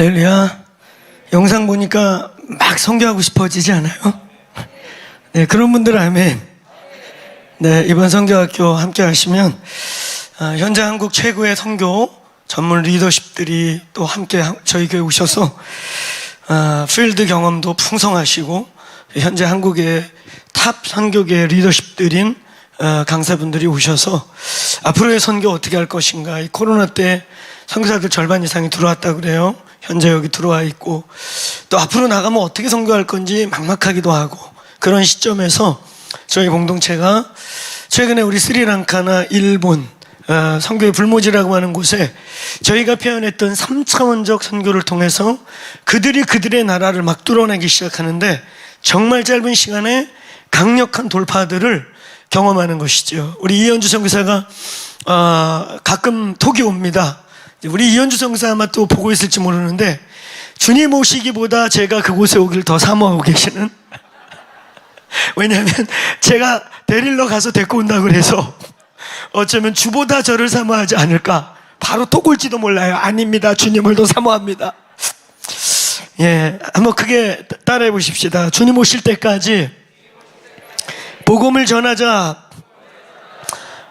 할렐루야. 영상 보니까 막 선교하고 싶어지지 않아요? 네, 그런 분들 아멘. 네, 이번 선교학교 함께 하시면 현재 한국 최고의 선교 전문 리더십들이 또 함께 저희 교회 오셔서 필드 경험도 풍성하시고 현재 한국의 탑 선교계 리더십들인 강사분들이 오셔서 앞으로의 선교 어떻게 할 것인가. 이 코로나 때 선교사들 절반 이상이 들어왔다 그래요. 현재 여기 들어와 있고 또 앞으로 나가면 어떻게 선교할 건지 막막하기도 하고, 그런 시점에서 저희 공동체가 최근에 우리 스리랑카나 일본 선교의 불모지라고 하는 곳에 저희가 표현했던 3차원적 선교를 통해서 그들이 그들의 나라를 막 뚫어내기 시작하는데 정말 짧은 시간에 강력한 돌파들을 경험하는 것이죠. 우리 이현주 선교사가 가끔 톡이 옵니다. 우리 이현주 선교사 아마 또 보고 있을지 모르는데 주님 오시기보다 제가 그곳에 오기를 더 사모하고 계시는 왜냐하면 제가 데리러 가서 데리고 온다고 그래서 어쩌면 주보다 저를 사모하지 않을까. 바로 톡 올지도 몰라요. 아닙니다. 주님을 더 사모합니다. 예, 한번 크게 따라해 보십시다. 주님 오실 때까지 복음을 전하자.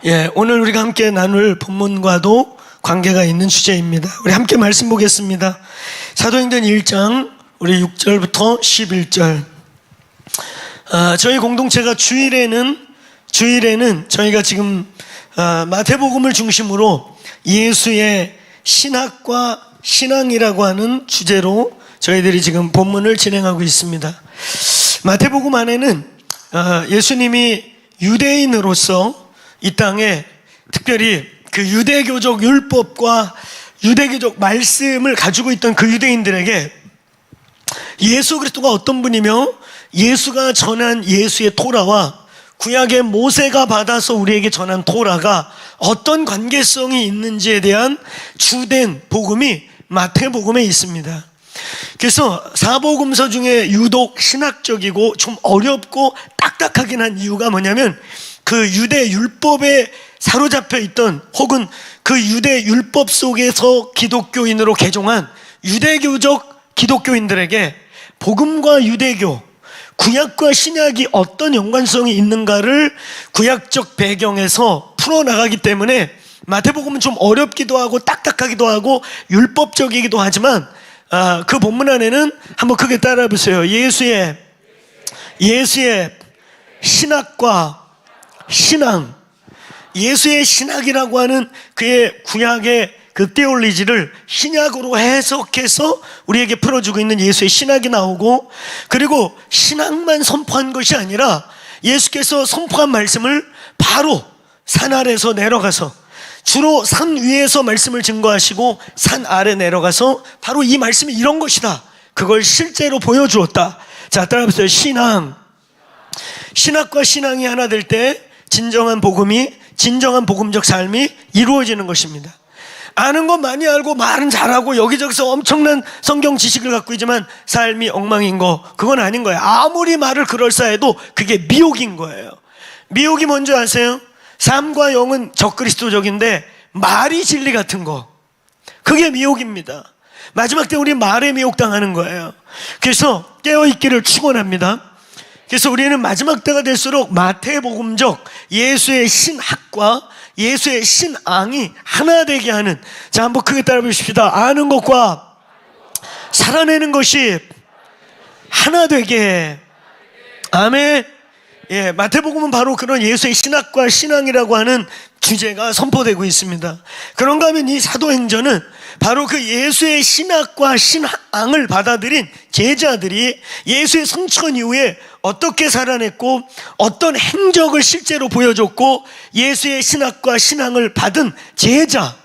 예, 오늘 우리가 함께 나눌 본문과도 관계가 있는 주제입니다. 우리 함께 말씀 보겠습니다. 사도행전 1장 우리 6절부터 11절. 저희 공동체가 주일에는 저희가 지금 마태복음을 중심으로 예수의 신학과 신앙이라고 하는 주제로 저희들이 지금 본문을 진행하고 있습니다. 마태복음 안에는 예수님이 유대인으로서 이 땅에 특별히 그 유대교적 율법과 유대교적 말씀을 가지고 있던 그 유대인들에게 예수 그리스도가 어떤 분이며 예수가 전한 예수의 토라와 구약의 모세가 받아서 우리에게 전한 토라가 어떤 관계성이 있는지에 대한 주된 복음이 마태복음에 있습니다. 그래서 사복음서 중에 유독 신학적이고 좀 어렵고 딱딱하긴 한 이유가 뭐냐면 그 유대 율법에 사로잡혀 있던 혹은 그 유대 율법 속에서 기독교인으로 개종한 유대교적 기독교인들에게 복음과 유대교, 구약과 신약이 어떤 연관성이 있는가를 구약적 배경에서 풀어나가기 때문에 마태복음은 좀 어렵기도 하고 딱딱하기도 하고 율법적이기도 하지만 그 본문 안에는 한번 크게 따라해 보세요. 예수의 신학과 신앙, 예수의 신학이라고 하는 그의 구약의 그 테올리지를 신약으로 해석해서 우리에게 풀어주고 있는 예수의 신학이 나오고, 그리고 신학만 선포한 것이 아니라 예수께서 선포한 말씀을 바로 산 아래에서 내려가서 주로 산 위에서 말씀을 증거하시고 산 아래 내려가서 바로 이 말씀이 이런 것이다, 그걸 실제로 보여주었다. 자, 따라해보세요. 신학과 신앙이 하나 될 때 진정한 복음적 삶이 이루어지는 것입니다. 아는 건 많이 알고 말은 잘하고 여기저기서 엄청난 성경 지식을 갖고 있지만 삶이 엉망인 거, 그건 아닌 거예요. 아무리 말을 그럴싸해도 그게 미혹인 거예요. 미혹이 뭔지 아세요? 삶과 영은 적그리스도적인데 말이 진리 같은 거, 그게 미혹입니다. 마지막 때 우리 말에 미혹당하는 거예요. 그래서 깨어있기를 축원합니다. 그래서 우리는 마지막 때가 될수록 마태복음적 예수의 신학과 예수의 신앙이 하나 되게 하는, 자, 한번 크게 따라 보십시다. 아는 것과 살아내는 것이 하나 되게. 아멘. 예, 마태복음은 바로 그런 예수의 신학과 신앙이라고 하는 주제가 선포되고 있습니다. 그런가 하면 이 사도행전은 바로 그 예수의 신학과 신앙을 받아들인 제자들이 예수의 성천 이후에 어떻게 살아냈고 어떤 행적을 실제로 보여줬고 예수의 신학과 신앙을 받은 제자,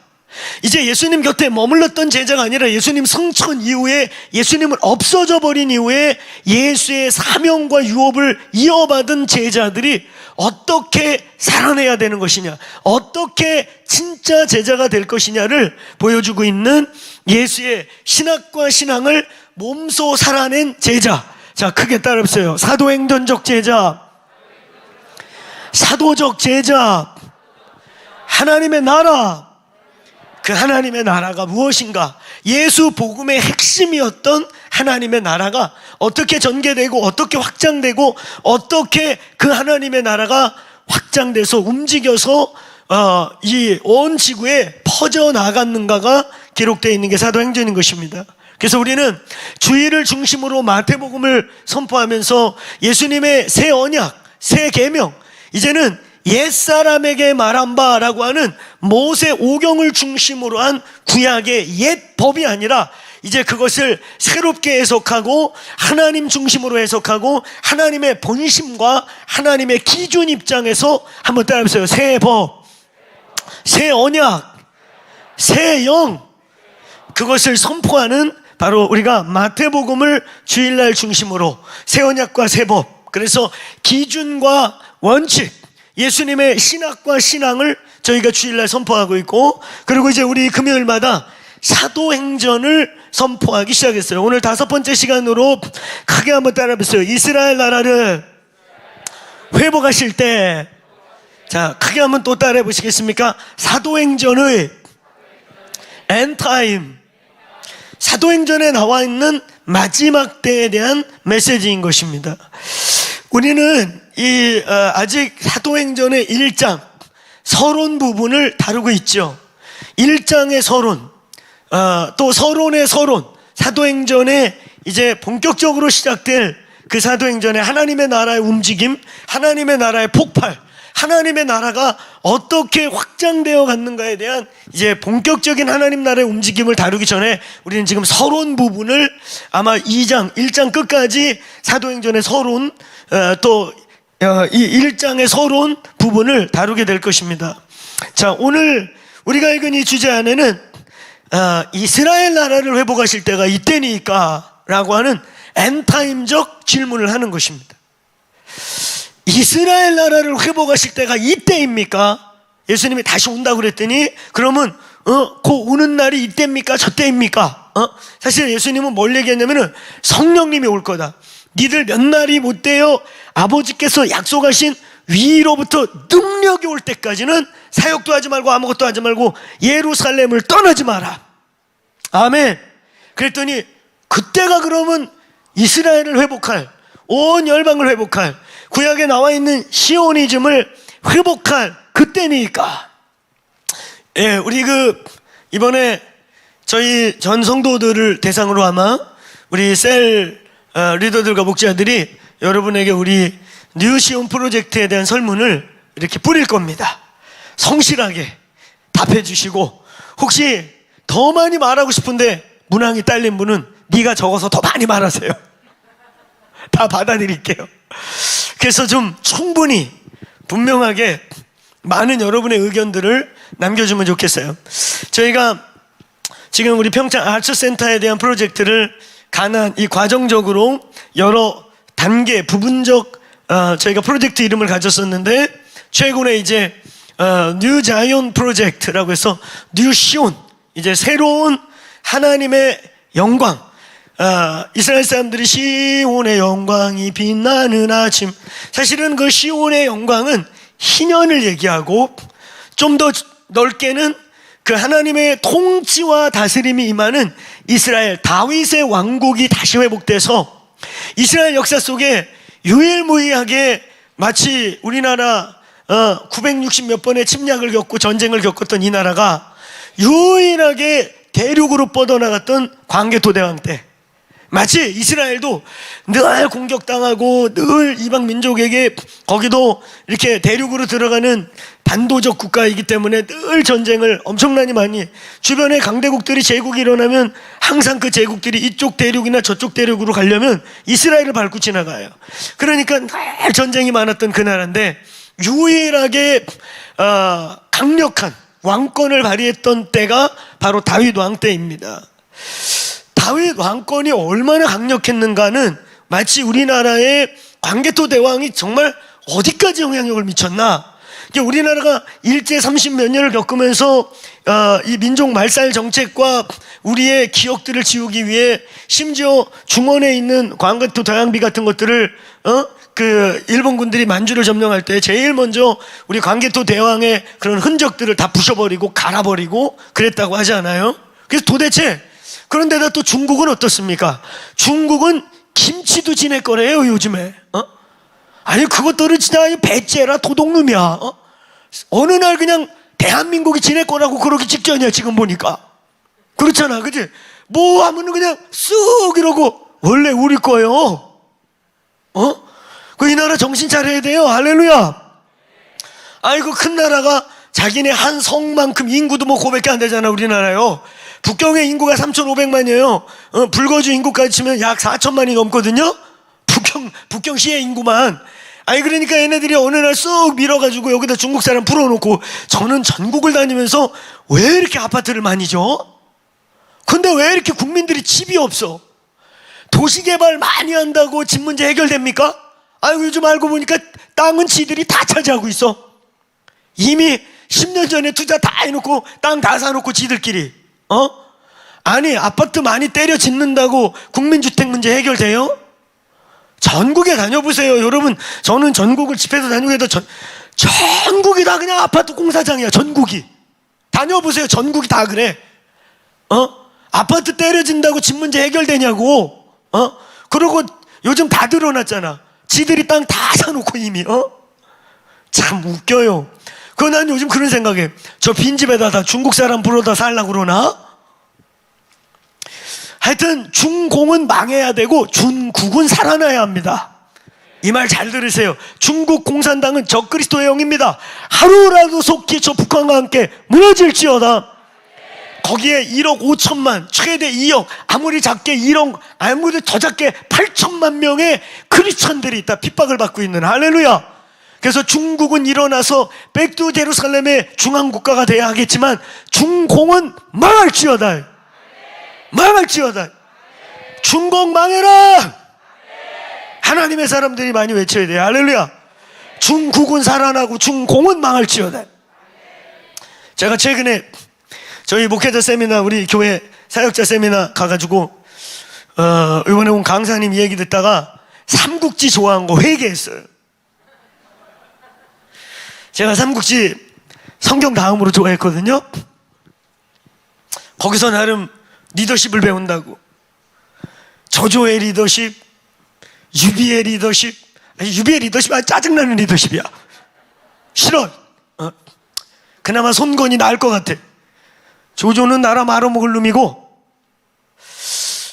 이제 예수님 곁에 머물렀던 제자가 아니라 예수님 성천 이후에 예수님을 없어져 버린 이후에 예수의 사명과 유업을 이어받은 제자들이 어떻게 살아내야 되는 것이냐, 어떻게 진짜 제자가 될 것이냐를 보여주고 있는 예수의 신학과 신앙을 몸소 살아낸 제자. 자, 크게 따라해보세요. 사도행전적 제자, 사도적 제자, 하나님의 나라, 그 하나님의 나라가 무엇인가, 예수 복음의 핵심이었던 하나님의 나라가 어떻게 전개되고 어떻게 확장되고 어떻게 그 하나님의 나라가 확장돼서 움직여서 이 온 지구에 퍼져나갔는가가 기록되어 있는 게 사도행전인 것입니다. 그래서 우리는 주일을 중심으로 마태복음을 선포하면서 예수님의 새 언약, 새 계명, 이제는 옛사람에게 말한 바라고 하는 모세 오경을 중심으로 한 구약의 옛 법이 아니라 이제 그것을 새롭게 해석하고 하나님 중심으로 해석하고 하나님의 본심과 하나님의 기준 입장에서 한번 따라해보세요. 새 법, 새 언약, 새 영, 그것을 선포하는 바로 우리가 마태복음을 주일날 중심으로 새 언약과 새 법, 그래서 기준과 원칙, 예수님의 신학과 신앙을 저희가 주일날 선포하고 있고, 그리고 이제 우리 금요일마다 사도행전을 선포하기 시작했어요. 오늘 5번째 시간으로 크게 한번 따라해보세요. 이스라엘 나라를 회복하실 때, 자, 크게 한번 또 따라해 보시겠습니까? 사도행전의 엔타임, 사도행전에 나와 있는 마지막 때에 대한 메시지인 것입니다. 우리는 아직 사도행전의 1장 서론 부분을 다루고 있죠. 1장의 서론, 또 서론의 서론, 사도행전에 이제 본격적으로 시작될 그 사도행전의 하나님의 나라의 움직임, 하나님의 나라의 폭발, 하나님의 나라가 어떻게 확장되어 갔는가에 대한 이제 본격적인 하나님 나라의 움직임을 다루기 전에 우리는 지금 서론 부분을 아마 1장 끝까지 사도행전의 서론, 또 이 1장의 서론 부분을 다루게 될 것입니다. 자, 오늘 우리가 읽은 이 주제 안에는 이스라엘 나라를 회복하실 때가 이때니까 라고 하는 엔타임적 질문을 하는 것입니다. 이스라엘 나라를 회복하실 때가 이때입니까? 예수님이 다시 온다고 그랬더니 그러면 곧 오는 날이 이때입니까? 저때입니까? 사실 예수님은 뭘 얘기했냐면은 성령님이 올 거다. 니들 몇 날이 못 돼요. 아버지께서 약속하신 위로부터 능력이 올 때까지는 사역도 하지 말고 아무것도 하지 말고 예루살렘을 떠나지 마라. 아멘. 그랬더니 그때가 그러면 이스라엘을 회복할, 온 열방을 회복할, 구약에 나와 있는 시오니즘을 회복할 그때니까. 예, 우리 이번에 저희 전 성도들을 대상으로 아마 우리 셀 리더들과 목자들이 여러분에게 우리 뉴시온 프로젝트에 대한 설문을 이렇게 뿌릴 겁니다. 성실하게 답해 주시고, 혹시 더 많이 말하고 싶은데 문항이 딸린 분은 네가 적어서 더 많이 말하세요. 다 받아드릴게요. 그래서 좀 충분히 분명하게 많은 여러분의 의견들을 남겨주면 좋겠어요. 저희가 지금 우리 평창 아트센터에 대한 프로젝트를 이 과정적으로 여러 단계, 부분적 저희가 프로젝트 이름을 가졌었는데, 최근에 이제 뉴 자이온 프로젝트라고 해서 뉴 시온, 이제 새로운 하나님의 영광, 이스라엘 사람들이 시온의 영광이 빛나는 아침, 사실은 그 시온의 영광은 희년을 얘기하고, 좀 더 넓게는 그 하나님의 통치와 다스림이 임하는 이스라엘 다윗의 왕국이 다시 회복돼서 이스라엘 역사 속에 유일무이하게 마치 우리나라 960 몇 번의 침략을 겪고 전쟁을 겪었던 이 나라가 유일하게 대륙으로 뻗어나갔던 광개토대왕 때, 마치 이스라엘도 늘 공격당하고 늘 이방 민족에게, 거기도 이렇게 대륙으로 들어가는 반도적 국가이기 때문에 늘 전쟁을 엄청나게 많이, 주변에 강대국들이 제국이 일어나면 항상 그 제국들이 이쪽 대륙이나 저쪽 대륙으로 가려면 이스라엘을 밟고 지나가요. 그러니까 늘 전쟁이 많았던 그 나라인데, 유일하게 강력한 왕권을 발휘했던 때가 바로 다윗 왕 때입니다. 다윗 왕권이 얼마나 강력했는가는 마치 우리나라의 광개토 대왕이 정말 어디까지 영향력을 미쳤나. 우리나라가 일제 30몇 년을 겪으면서 이 민족 말살 정책과 우리의 기억들을 지우기 위해 심지어 중원에 있는 광개토 대왕비 같은 것들을 그 일본군들이 만주를 점령할 때 제일 먼저 우리 광개토 대왕의 그런 흔적들을 다 부셔버리고 갈아버리고 그랬다고 하지 않아요? 그래서 도대체 그런데다 또 중국은 어떻습니까? 중국은 김치도 지낼 거래요 요즘에. 아니 그것들은 진짜 배째라 도둑놈이야. 어느 날 그냥 대한민국이 지낼 거라고 그러기 직전이야 지금 보니까. 그렇잖아, 그치? 뭐 하면은 그냥 쓱 이러고 원래 우리 거예요. 이 나라 정신 차려야 돼요. 할렐루야. 아이고 큰 나라가 자기네 한 성만큼 인구도 뭐 그거밖에 안 되잖아 우리나라요. 북경의 인구가 3,500만이에요. 불거주 인구까지 치면 약 4천만이 넘거든요. 북경시의 인구만. 아니 그러니까 얘네들이 어느 날 쑥 밀어가지고 여기다 중국 사람 풀어놓고 저는 전국을 다니면서 왜 이렇게 아파트를 많이 줘? 근데 왜 이렇게 국민들이 집이 없어? 도시개발 많이 한다고 집 문제 해결됩니까? 아이고 요즘 알고 보니까 땅은 지들이 다 차지하고 있어. 이미 10년 전에 투자 다 해놓고 땅 다 사놓고 지들끼리. 아니 아파트 많이 때려 짓는다고 국민주택 문제 해결돼요? 전국에 다녀보세요 여러분. 저는 전국을 집회도 다니고 해도 전국이 다 그냥 아파트 공사장이야. 전국이 다녀보세요. 전국이 다 그래. 아파트 때려진다고 집 문제 해결되냐고. 그리고 요즘 다 드러났잖아. 지들이 땅 다 사놓고 이미. 참 웃겨요. 난 요즘 그런 생각해. 저 빈집에다 다 중국 사람 불러다 살라고 그러나? 하여튼 중공은 망해야 되고 중국은 살아나야 합니다. 이 말 잘 들으세요. 중국 공산당은 적그리스도의 영입니다. 하루라도 속히 저 북한과 함께 무너질지어다. 거기에 1억 5천만, 최대 2억, 아무리 작게 1억, 아무리 더 작게 8천만 명의 크리스천들이 있다. 핍박을 받고 있는. 할렐루야. 그래서 중국은 일어나서 백두 제루살렘의 중앙국가가 돼야 하겠지만 중공은 망할지어다. 망할지어다. 중공 망해라. 하나님의 사람들이 많이 외쳐야 돼요. 할렐루야. 중국은 살아나고 중공은 망할지어다. 제가 최근에 저희 목회자 세미나, 우리 교회 사역자 세미나 가가지고 이번에 온 강사님 얘기 듣다가 삼국지 좋아한 거 회개했어요. 제가 삼국지 성경 다음으로 좋아했거든요. 거기서 나름 리더십을 배운다고. 조조의 리더십, 유비의 리더십. 유비의 리더십 아주 짜증나는 리더십이야. 싫어. 그나마 손건이 나을 것 같아. 조조는 나라 말아먹을 놈이고,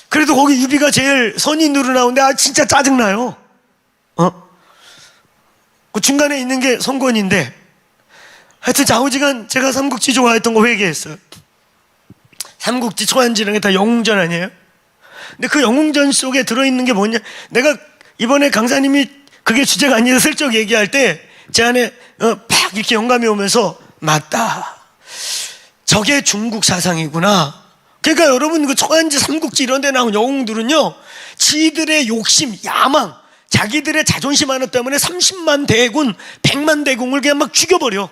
그래도 거기 유비가 제일 선이 누르나오는데 진짜 짜증나요. 그 중간에 있는 게 손건인데, 하여튼 좌우지간 제가 삼국지 좋아했던 거 회개했어요. 삼국지 초안지라는 게 다 영웅전 아니에요? 근데 그 영웅전 속에 들어있는 게 뭐냐? 내가 이번에 강사님이 그게 주제가 아니라 슬쩍 얘기할 때 제 안에 팍 이렇게 영감이 오면서 맞다. 저게 중국 사상이구나. 그러니까 여러분 그 초안지 삼국지 이런 데 나온 영웅들은요, 지들의 욕심, 야망, 자기들의 자존심 하나 때문에 30만 대군, 100만 대군을 그냥 막 죽여버려.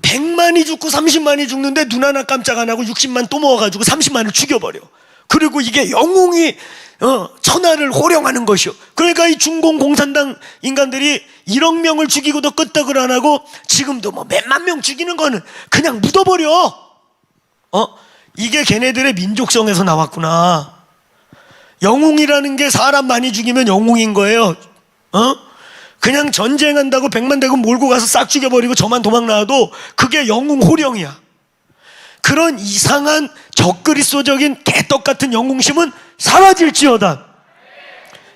100만이 죽고 30만이 죽는데 눈 하나 깜짝 안 하고 60만 또 모아가지고 30만을 죽여버려. 그리고 이게 영웅이 천하를 호령하는 것이요. 그러니까 이 중공 공산당 인간들이 1억 명을 죽이고도 끄떡을 안 하고 지금도 뭐 몇만 명 죽이는 거는 그냥 묻어버려. 이게 걔네들의 민족성에서 나왔구나. 영웅이라는 게 사람 많이 죽이면 영웅인 거예요. 그냥 전쟁한다고 100만 대군 몰고 가서 싹 죽여버리고 저만 도망 나와도 그게 영웅 호령이야. 그런 이상한 적그리스도적인 개떡 같은 영웅심은 사라질지어다.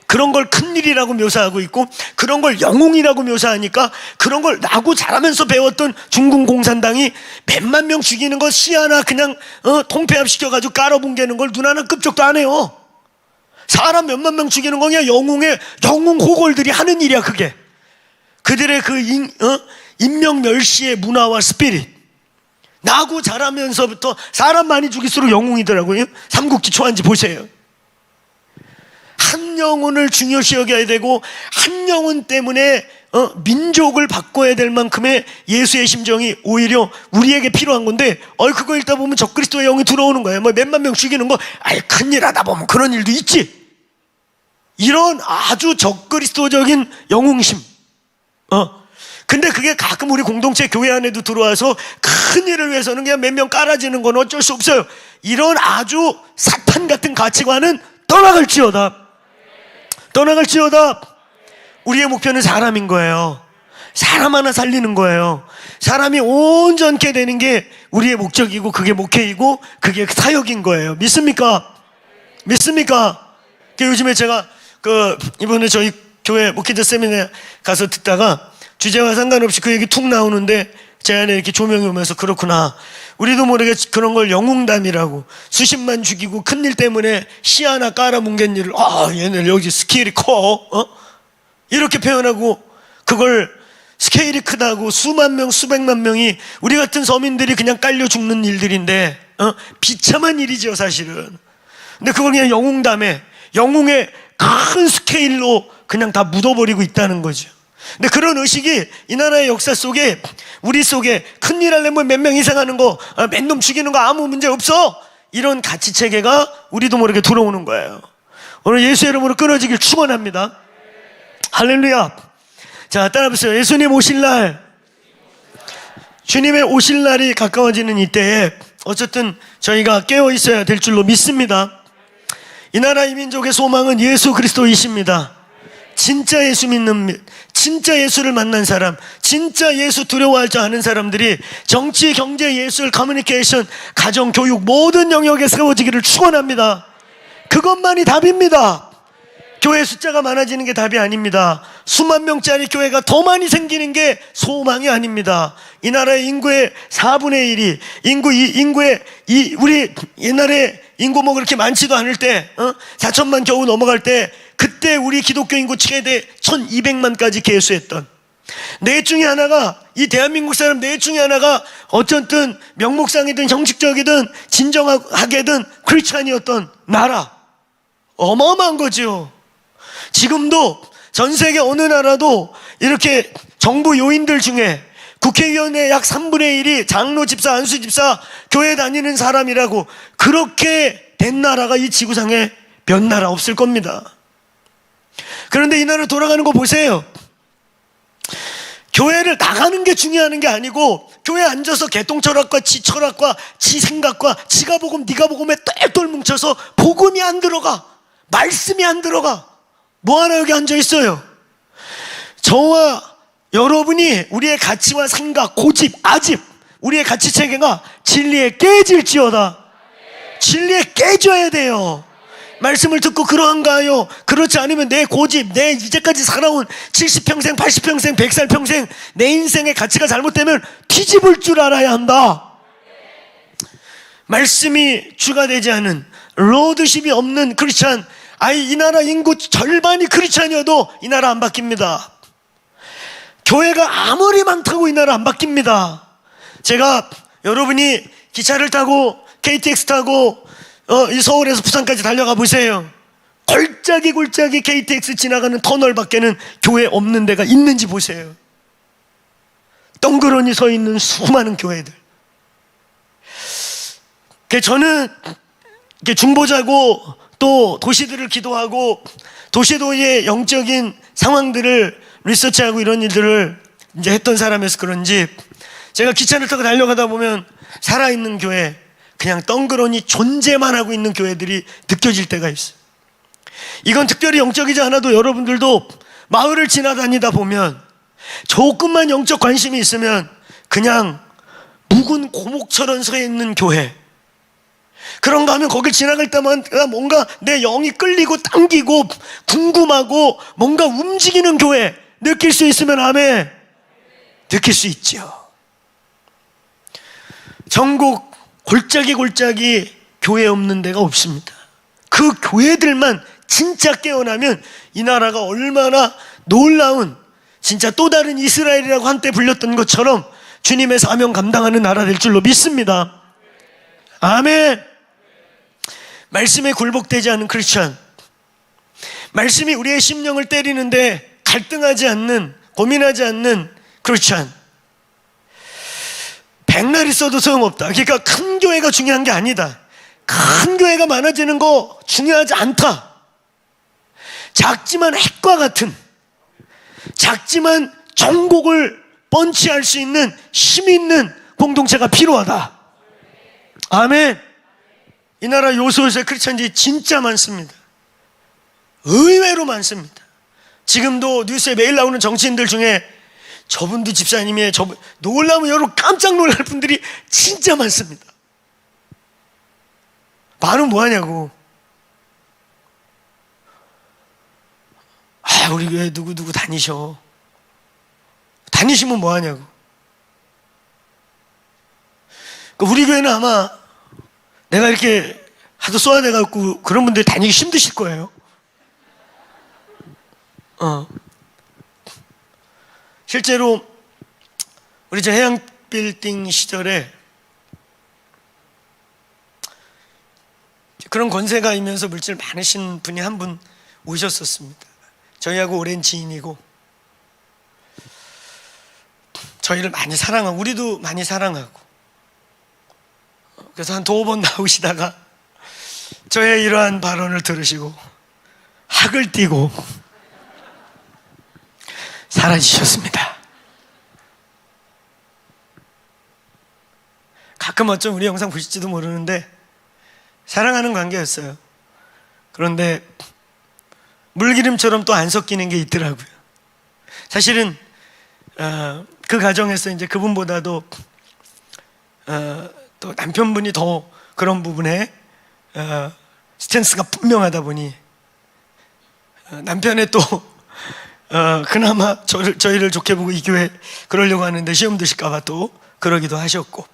그런 걸 큰일이라고 묘사하고 있고, 그런 걸 영웅이라고 묘사하니까 그런 걸 나고 자라면서 배웠던 중국 공산당이 몇만 명 죽이는 거 시 하나 그냥 통폐합시켜가지고 깔아뭉개는 걸 눈 하나 끔찍도 안 해요. 사람 몇만 명 죽이는 거 그냥 영웅 호골들이 하는 일이야. 그게 그들의 그 인명멸시의 문화와 스피릿. 나고 자라면서부터 사람 많이 죽일수록 영웅이더라고요. 삼국지 초안지 보세요. 한 영혼을 중요시 여겨야 되고, 한 영혼 때문에 민족을 바꿔야 될 만큼의 예수의 심정이 오히려 우리에게 필요한 건데, 그거 읽다 보면 적그리스도의 영이 들어오는 거예요. 뭐 몇만 명 죽이는 거, 큰일 하다 보면 그런 일도 있지. 이런 아주 적그리스도적인 영웅심. 근데 그게 가끔 우리 공동체 교회 안에도 들어와서 큰 일을 위해서는 그냥 몇 명 깔아지는 건 어쩔 수 없어요. 이런 아주 사탄 같은 가치관은 떠나갈지어다. 떠나갈지어다. 우리의 목표는 사람인 거예요. 사람 하나 살리는 거예요. 사람이 온전케 되는 게 우리의 목적이고 그게 목회이고 그게 사역인 거예요. 믿습니까? 믿습니까? 요즘에 제가 이번에 저희 교회 목회자 세미나에 가서 듣다가 주제와 상관없이 그 얘기 툭 나오는데 제 안에 이렇게 조명이 오면서 그렇구나. 우리도 모르게 그런 걸 영웅담이라고, 수십만 죽이고 큰일 때문에 시 하나 깔아뭉갠 일을 얘네 여기 스케일이 커 이렇게 표현하고, 그걸 스케일이 크다고 수만 명 수백만 명이 우리 같은 서민들이 그냥 깔려 죽는 일들인데 비참한 일이죠 사실은. 근데 그걸 그냥 영웅담에, 영웅의 큰 스케일로 그냥 다 묻어버리고 있다는 거죠. 근데 그런 의식이 이 나라의 역사 속에, 우리 속에 큰일 하려면 몇 명 희생하는 거, 몇 놈 죽이는 거 아무 문제 없어, 이런 가치 체계가 우리도 모르게 들어오는 거예요. 오늘 예수의 이름으로 끊어지길 축원합니다. 할렐루야. 자, 따라해보세요. 예수님 오실 날, 주님의 오실 날이 가까워지는 이때에 어쨌든 저희가 깨어 있어야 될 줄로 믿습니다. 이 나라 이 민족의 소망은 예수 그리스도이십니다. 진짜 예수 믿는, 진짜 예수를 만난 사람, 진짜 예수 두려워할 줄 아는 사람들이 정치, 경제, 예술, 커뮤니케이션, 가정, 교육 모든 영역에 세워지기를 축원합니다. 그것만이 답입니다. 교회 숫자가 많아지는 게 답이 아닙니다. 수만 명짜리 교회가 더 많이 생기는 게 소망이 아닙니다. 이 나라의 인구의 4분의 1이 우리 옛날에 인구 뭐 그렇게 많지도 않을 때 4천만 겨우 넘어갈 때, 그때 우리 기독교 인구 최대 1200만까지 계수했던, 넷 중에 하나가, 이 대한민국 사람 넷 중에 하나가 어쨌든 명목상이든 형식적이든 진정하게든 크리스찬이었던 나라. 어마어마한 거죠. 지금도 전 세계 어느 나라도 이렇게 정부 요인들 중에 국회의원의 약 3분의 1이 장로 집사, 안수 집사, 교회 다니는 사람이라고, 그렇게 된 나라가 이 지구상에 몇 나라 없을 겁니다. 그런데 이 나라 돌아가는 거 보세요. 교회를 나가는 게 중요한 게 아니고, 교회에 앉아서 개똥철학과 지 철학과 지 생각과 지가 복음 네가 복음에 똘똘 뭉쳐서 복음이 안 들어가, 말씀이 안 들어가. 뭐 하나 여기 앉아 있어요. 저와 여러분이 우리의 가치와 생각, 고집, 아집, 우리의 가치 체계가 진리에 깨질지어다. 진리에 깨져야 돼요. 말씀을 듣고 그러한가요? 그렇지 않으면 내 고집, 내 이제까지 살아온 70평생, 80평생, 100살 평생 내 인생의 가치가 잘못되면 뒤집을 줄 알아야 한다. 말씀이 주가 되지 않은, 로드십이 없는 크리스찬, 이 나라 인구 절반이 크리스찬이어도 이 나라 안 바뀝니다. 교회가 아무리 많다고 이 나라 안 바뀝니다. 제가 여러분이 기차를 타고 KTX 타고 이 서울에서 부산까지 달려가 보세요. 골짜기 KTX 지나가는 터널 밖에는 교회 없는 데가 있는지 보세요. 덩그러니 서 있는 수많은 교회들. 저는 중보자고 또 도시들을 기도하고 도시도의 영적인 상황들을 리서치하고 이런 일들을 이제 했던 사람이어서 그런지, 제가 기차를 타고 달려가다 보면 살아있는 교회, 그냥 덩그러니 존재만 하고 있는 교회들이 느껴질 때가 있어요. 이건 특별히 영적이지 않아도 여러분들도 마을을 지나다니다 보면 조금만 영적 관심이 있으면 그냥 묵은 고목처럼 서 있는 교회, 그런가 하면 거길 지나갈 때마다 뭔가 내 영이 끌리고 당기고 궁금하고 뭔가 움직이는 교회 느낄 수 있으면 아멘. 느낄 수 있죠. 전국 골짜기 교회 없는 데가 없습니다. 그 교회들만 진짜 깨어나면 이 나라가 얼마나 놀라운, 진짜 또 다른 이스라엘이라고 한때 불렸던 것처럼 주님의 사명 감당하는 나라 될 줄로 믿습니다. 아멘. 말씀에 굴복되지 않은 크리스찬, 말씀이 우리의 심령을 때리는데 갈등하지 않는, 고민하지 않는 크리스찬, 백날 있어도 소용없다. 그러니까 큰 교회가 중요한 게 아니다. 큰 교회가 많아지는 거 중요하지 않다. 작지만 핵과 같은, 작지만 전국을 펀치할 수 있는 힘 있는 공동체가 필요하다. 아멘. 이 나라 요소수의 크리스찬들이 진짜 많습니다. 의외로 많습니다. 지금도 뉴스에 매일 나오는 정치인들 중에 저분도 집사님이에요, 놀라면 여러분 깜짝 놀랄 분들이 진짜 많습니다. 많으면 뭐하냐고. 우리 교회 누구 다니셔. 다니시면 뭐하냐고. 우리 교회는 아마 내가 이렇게 하도 쏘아내갖고 그런 분들이 다니기 힘드실 거예요. 실제로 우리 저 해양 빌딩 시절에 그런 권세가 있면서 물질 많으신 분이 한 분 오셨었습니다. 저희하고 오랜 지인이고 저희를 많이 사랑하고 우리도 많이 사랑하고, 그래서 한 2번 나오시다가 저의 이러한 발언을 들으시고 학을 띄고 사라지셨습니다. 가끔 어쩜 우리 영상 보실지도 모르는데 사랑하는 관계였어요. 그런데 물기름처럼 또 안 섞이는 게 있더라고요. 사실은 그 가정에서 이제 그분보다도 또 남편분이 더 그런 부분에 스탠스가 분명하다 보니 남편의 또 그나마 저희를 좋게 보고 이 교회 그러려고 하는데 시험 드실까봐 또 그러기도 하셨고,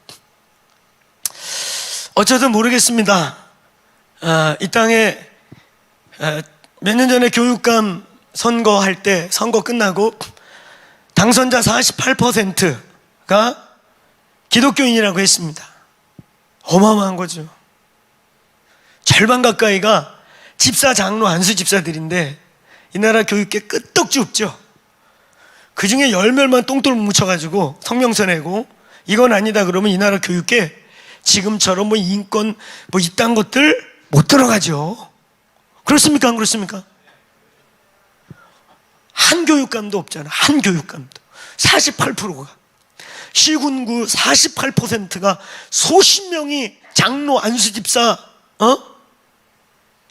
어쩌든 모르겠습니다. 이 땅에 몇 년 전에 교육감 선거할 때 선거 끝나고 당선자 48%가 기독교인이라고 했습니다. 어마어마한 거죠. 절반 가까이가 집사, 장로, 안수 집사들인데 이 나라 교육계 끄떡지 없죠. 그 중에 10명만 똥돌 묻혀가지고 성명서 내고 이건 아니다 그러면 이 나라 교육계 지금처럼 뭐 인권 뭐 이딴 것들 못 들어가죠. 그렇습니까? 안 그렇습니까? 한 교육감도 없잖아. 한 교육감도. 48%가 시군구 48%가 수십 명이 장로, 안수 집사,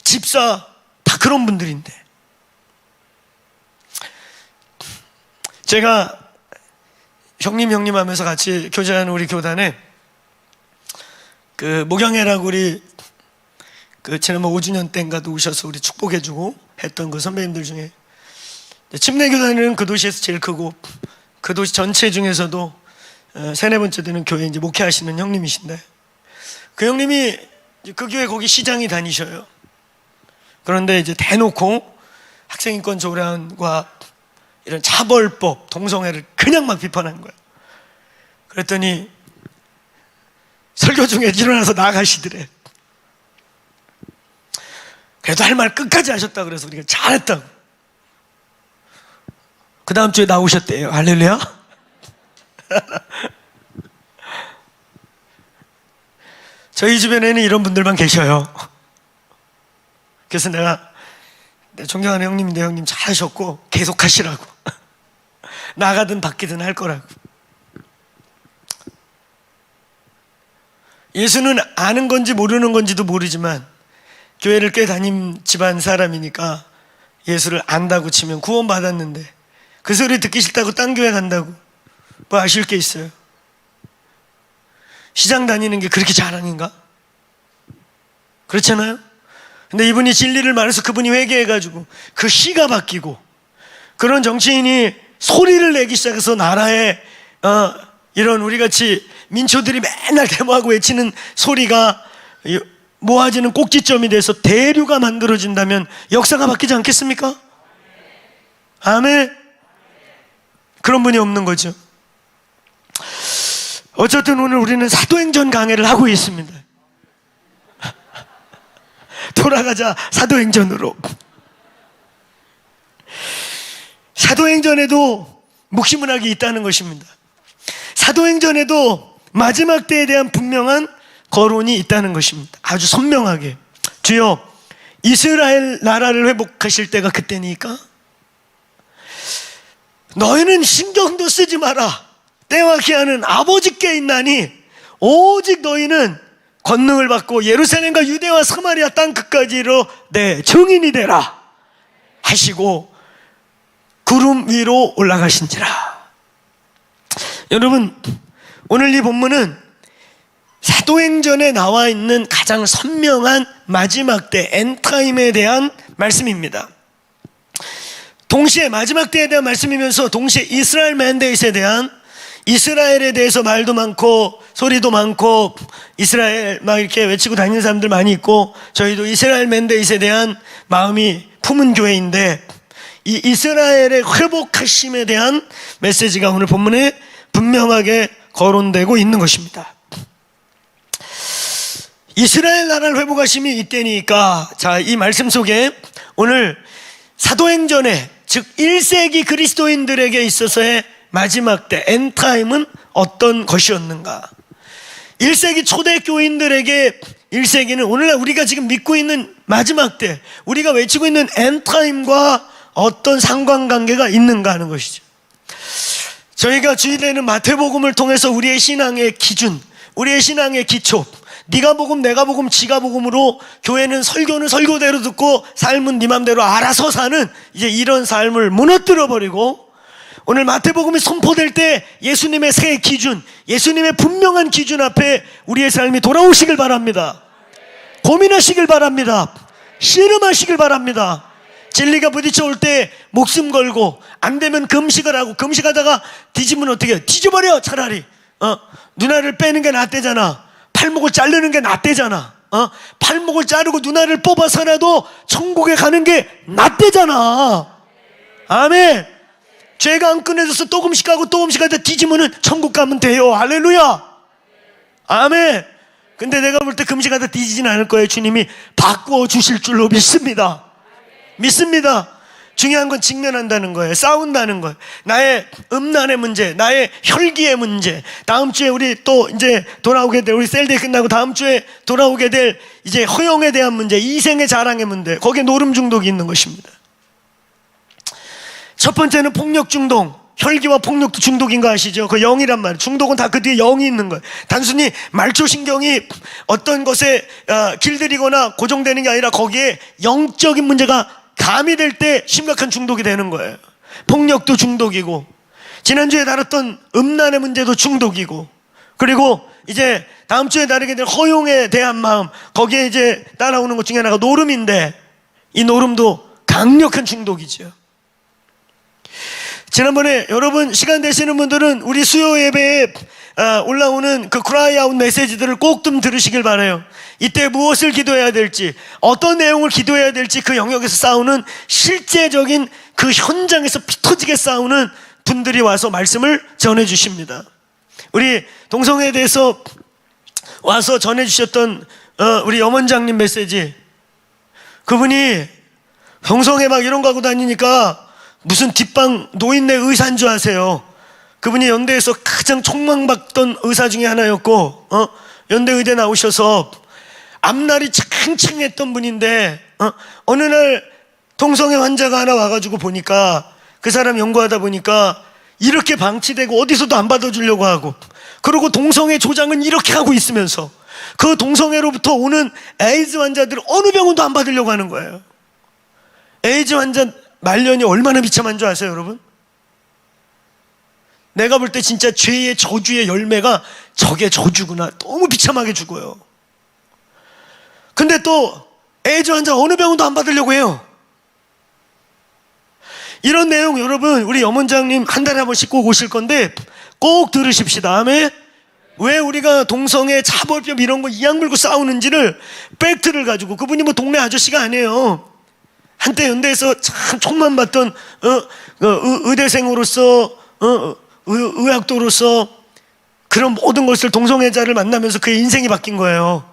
집사 다 그런 분들인데, 제가 형님 하면서 같이 교제하는 우리 교단에 그 목양회라고 우리 그 지난번 5주년 때인가도 오셔서 우리 축복해주고 했던 그 선배님들 중에 침례교단은 그 도시에서 제일 크고 그 도시 전체 중에서도 3-4번째 되는 교회 이제 목회하시는 형님이신데, 그 형님이 그 교회 거기 시장이 다니셔요. 그런데 이제 대놓고 학생인권 조례안과 이런 차벌법, 동성애를 그냥 막 비판한 거예요. 그랬더니 설교 중에 일어나서 나가시더래. 그래도 할 말 끝까지 하셨다 그래서 우리가 잘했다고. 그 다음 주에 나오셨대요. 할렐루야. 저희 주변에는 이런 분들만 계셔요. 그래서 내가 존경하는 형님인데 형님 잘하셨고 계속 하시라고. 나가든 바뀌든 할 거라고. 예수는 아는 건지 모르는 건지도 모르지만 교회를 꽤 다닌 집안 사람이니까 예수를 안다고 치면 구원받았는데 그 소리 듣기 싫다고 딴 교회 간다고 뭐 아쉬울 게 있어요? 시장 다니는 게 그렇게 자랑인가? 그렇잖아요? 근데 이분이 진리를 말해서 그분이 회개해가지고 그 시가 바뀌고, 그런 정치인이 소리를 내기 시작해서 나라에 이런 우리같이 민초들이 맨날 데모하고 외치는 소리가 모아지는 꼭지점이 돼서 대류가 만들어진다면 역사가 바뀌지 않겠습니까? 아멘. 그런 분이 없는 거죠. 어쨌든 오늘 우리는 사도행전 강해를 하고 있습니다. 돌아가자 사도행전으로. 사도행전에도 묵시문학이 있다는 것입니다. 사도행전에도 마지막 때에 대한 분명한 거론이 있다는 것입니다. 아주 선명하게. 주여 이스라엘 나라를 회복하실 때가 그때니까 너희는 신경도 쓰지 마라. 때와 기한은 아버지께 있나니 오직 너희는 권능을 받고 예루살렘과 유대와 사마리아 땅 끝까지로 내 증인이 되라 하시고 구름 위로 올라가신지라. 여러분, 오늘 이 본문은 사도행전에 나와 있는 가장 선명한 마지막 때 엔타임에 대한 말씀입니다. 동시에 마지막 때에 대한 말씀이면서 동시에 이스라엘 맨데이트에 대한, 이스라엘에 대해서 말도 많고 소리도 많고 이스라엘 막 이렇게 외치고 다니는 사람들 많이 있고, 저희도 이스라엘 맨데이트에 대한 마음이 품은 교회인데, 이 이스라엘의 회복하심에 대한 메시지가 오늘 본문에 분명하게 거론되고 있는 것입니다. 이스라엘 나라를 회복하심이 이때니까, 자, 이 말씀 속에 오늘 사도행전에, 즉 1세기 그리스도인들에게 있어서의 마지막 때 엔타임은 어떤 것이었는가? 1세기 초대교인들에게 1세기는 오늘날 우리가 지금 믿고 있는 마지막 때, 우리가 외치고 있는 엔타임과 어떤 상관관계가 있는가 하는 것이죠. 저희가 주일에는 마태복음을 통해서 우리의 신앙의 기준, 우리의 신앙의 기초, 네가 복음 내가 복음 지가 복음으로 교회는 설교는 설교대로 듣고 삶은 네 맘대로 알아서 사는 이제 이런 삶을 무너뜨려 버리고, 오늘 마태복음이 선포될 때 예수님의 새 기준, 예수님의 분명한 기준 앞에 우리의 삶이 돌아오시길 바랍니다. 고민하시길 바랍니다. 씨름하시길 바랍니다. 진리가 부딪혀 올 때 목숨 걸고, 안 되면 금식을 하고, 금식하다가 뒤지면 어떻게 해요? 뒤져버려. 차라리 누나를 빼는 게 낫대잖아. 팔목을 자르는 게 낫대잖아. 팔목을 자르고 누나를 뽑아서라도 천국에 가는 게 낫대잖아. 아멘. 죄가 안 끊어져서 또 금식하고 또 금식하다 뒤지면은 천국 가면 돼요. 할렐루야. 아멘. 근데 내가 볼 때 금식하다 뒤지진 않을 거예요. 주님이 바꾸어 주실 줄로 믿습니다. 믿습니다. 중요한 건 직면한다는 거예요. 싸운다는 거예요. 나의 음란의 문제, 나의 혈기의 문제, 다음 주에 우리 또 이제 돌아오게 될, 우리 셀데이 끝나고 다음 주에 돌아오게 될 이제 허용에 대한 문제, 이생의 자랑의 문제, 거기에 노름 중독이 있는 것입니다. 첫 번째는 폭력 중독. 혈기와 폭력도 중독인 거 아시죠? 그 영이란 말이에요. 중독은 다 그 뒤에 영이 있는 거예요. 단순히 말초신경이 어떤 것에 길들이거나 고정되는 게 아니라 거기에 영적인 문제가 가미될 때 심각한 중독이 되는 거예요. 폭력도 중독이고, 지난주에 다뤘던 음란의 문제도 중독이고, 그리고 이제 다음 주에 다루게 될 허용에 대한 마음, 거기에 이제 따라오는 것 중에 하나가 노름인데, 이 노름도 강력한 중독이죠. 지난번에 여러분 시간 되시는 분들은 우리 수요 예배에 올라오는 그 크라이 아웃 메시지들을 꼭 좀 들으시길 바라요. 이때 무엇을 기도해야 될지, 어떤 내용을 기도해야 될지, 그 영역에서 싸우는 실제적인 그 현장에서 피 터지게 싸우는 분들이 와서 말씀을 전해 주십니다. 우리 동성애에 대해서 와서 전해 주셨던 우리 염원장님 메시지, 그분이 동성애 막 이런 거 하고 다니니까 무슨 뒷방 노인네 의사인 줄 아세요? 그분이 연대에서 가장 촉망받던 의사 중에 하나였고, 연대 의대 나오셔서 앞날이 창창했던 분인데, 어느 날 동성애 환자가 하나 와가지고 보니까, 그 사람 연구하다 보니까 이렇게 방치되고 어디서도 안 받아주려고 하고, 그리고 동성애 조장은 이렇게 하고 있으면서 그 동성애로부터 오는 에이즈 환자들을 어느 병원도 안 받으려고 하는 거예요. 에이즈 환자 말년이 얼마나 비참한 줄 아세요, 여러분? 내가 볼 때 진짜 죄의 저주의 열매가 적의 저주구나. 너무 비참하게 죽어요. 근데 또 에이즈 환자 어느 병원도 안 받으려고 해요. 이런 내용 여러분, 우리 염원장님 한 달에 한 번씩 꼭 오실 건데 꼭 들으십시다. 아멘. 왜 우리가 동성애, 차별법 이런 거 이악 물고 싸우는지를, 팩트를 가지고. 그분이 뭐 동네 아저씨가 아니에요. 한때 연대에서 참 촉만 받던 의대생으로서, 의학도로서 그런 모든 것을 동성애자를 만나면서 그의 인생이 바뀐 거예요.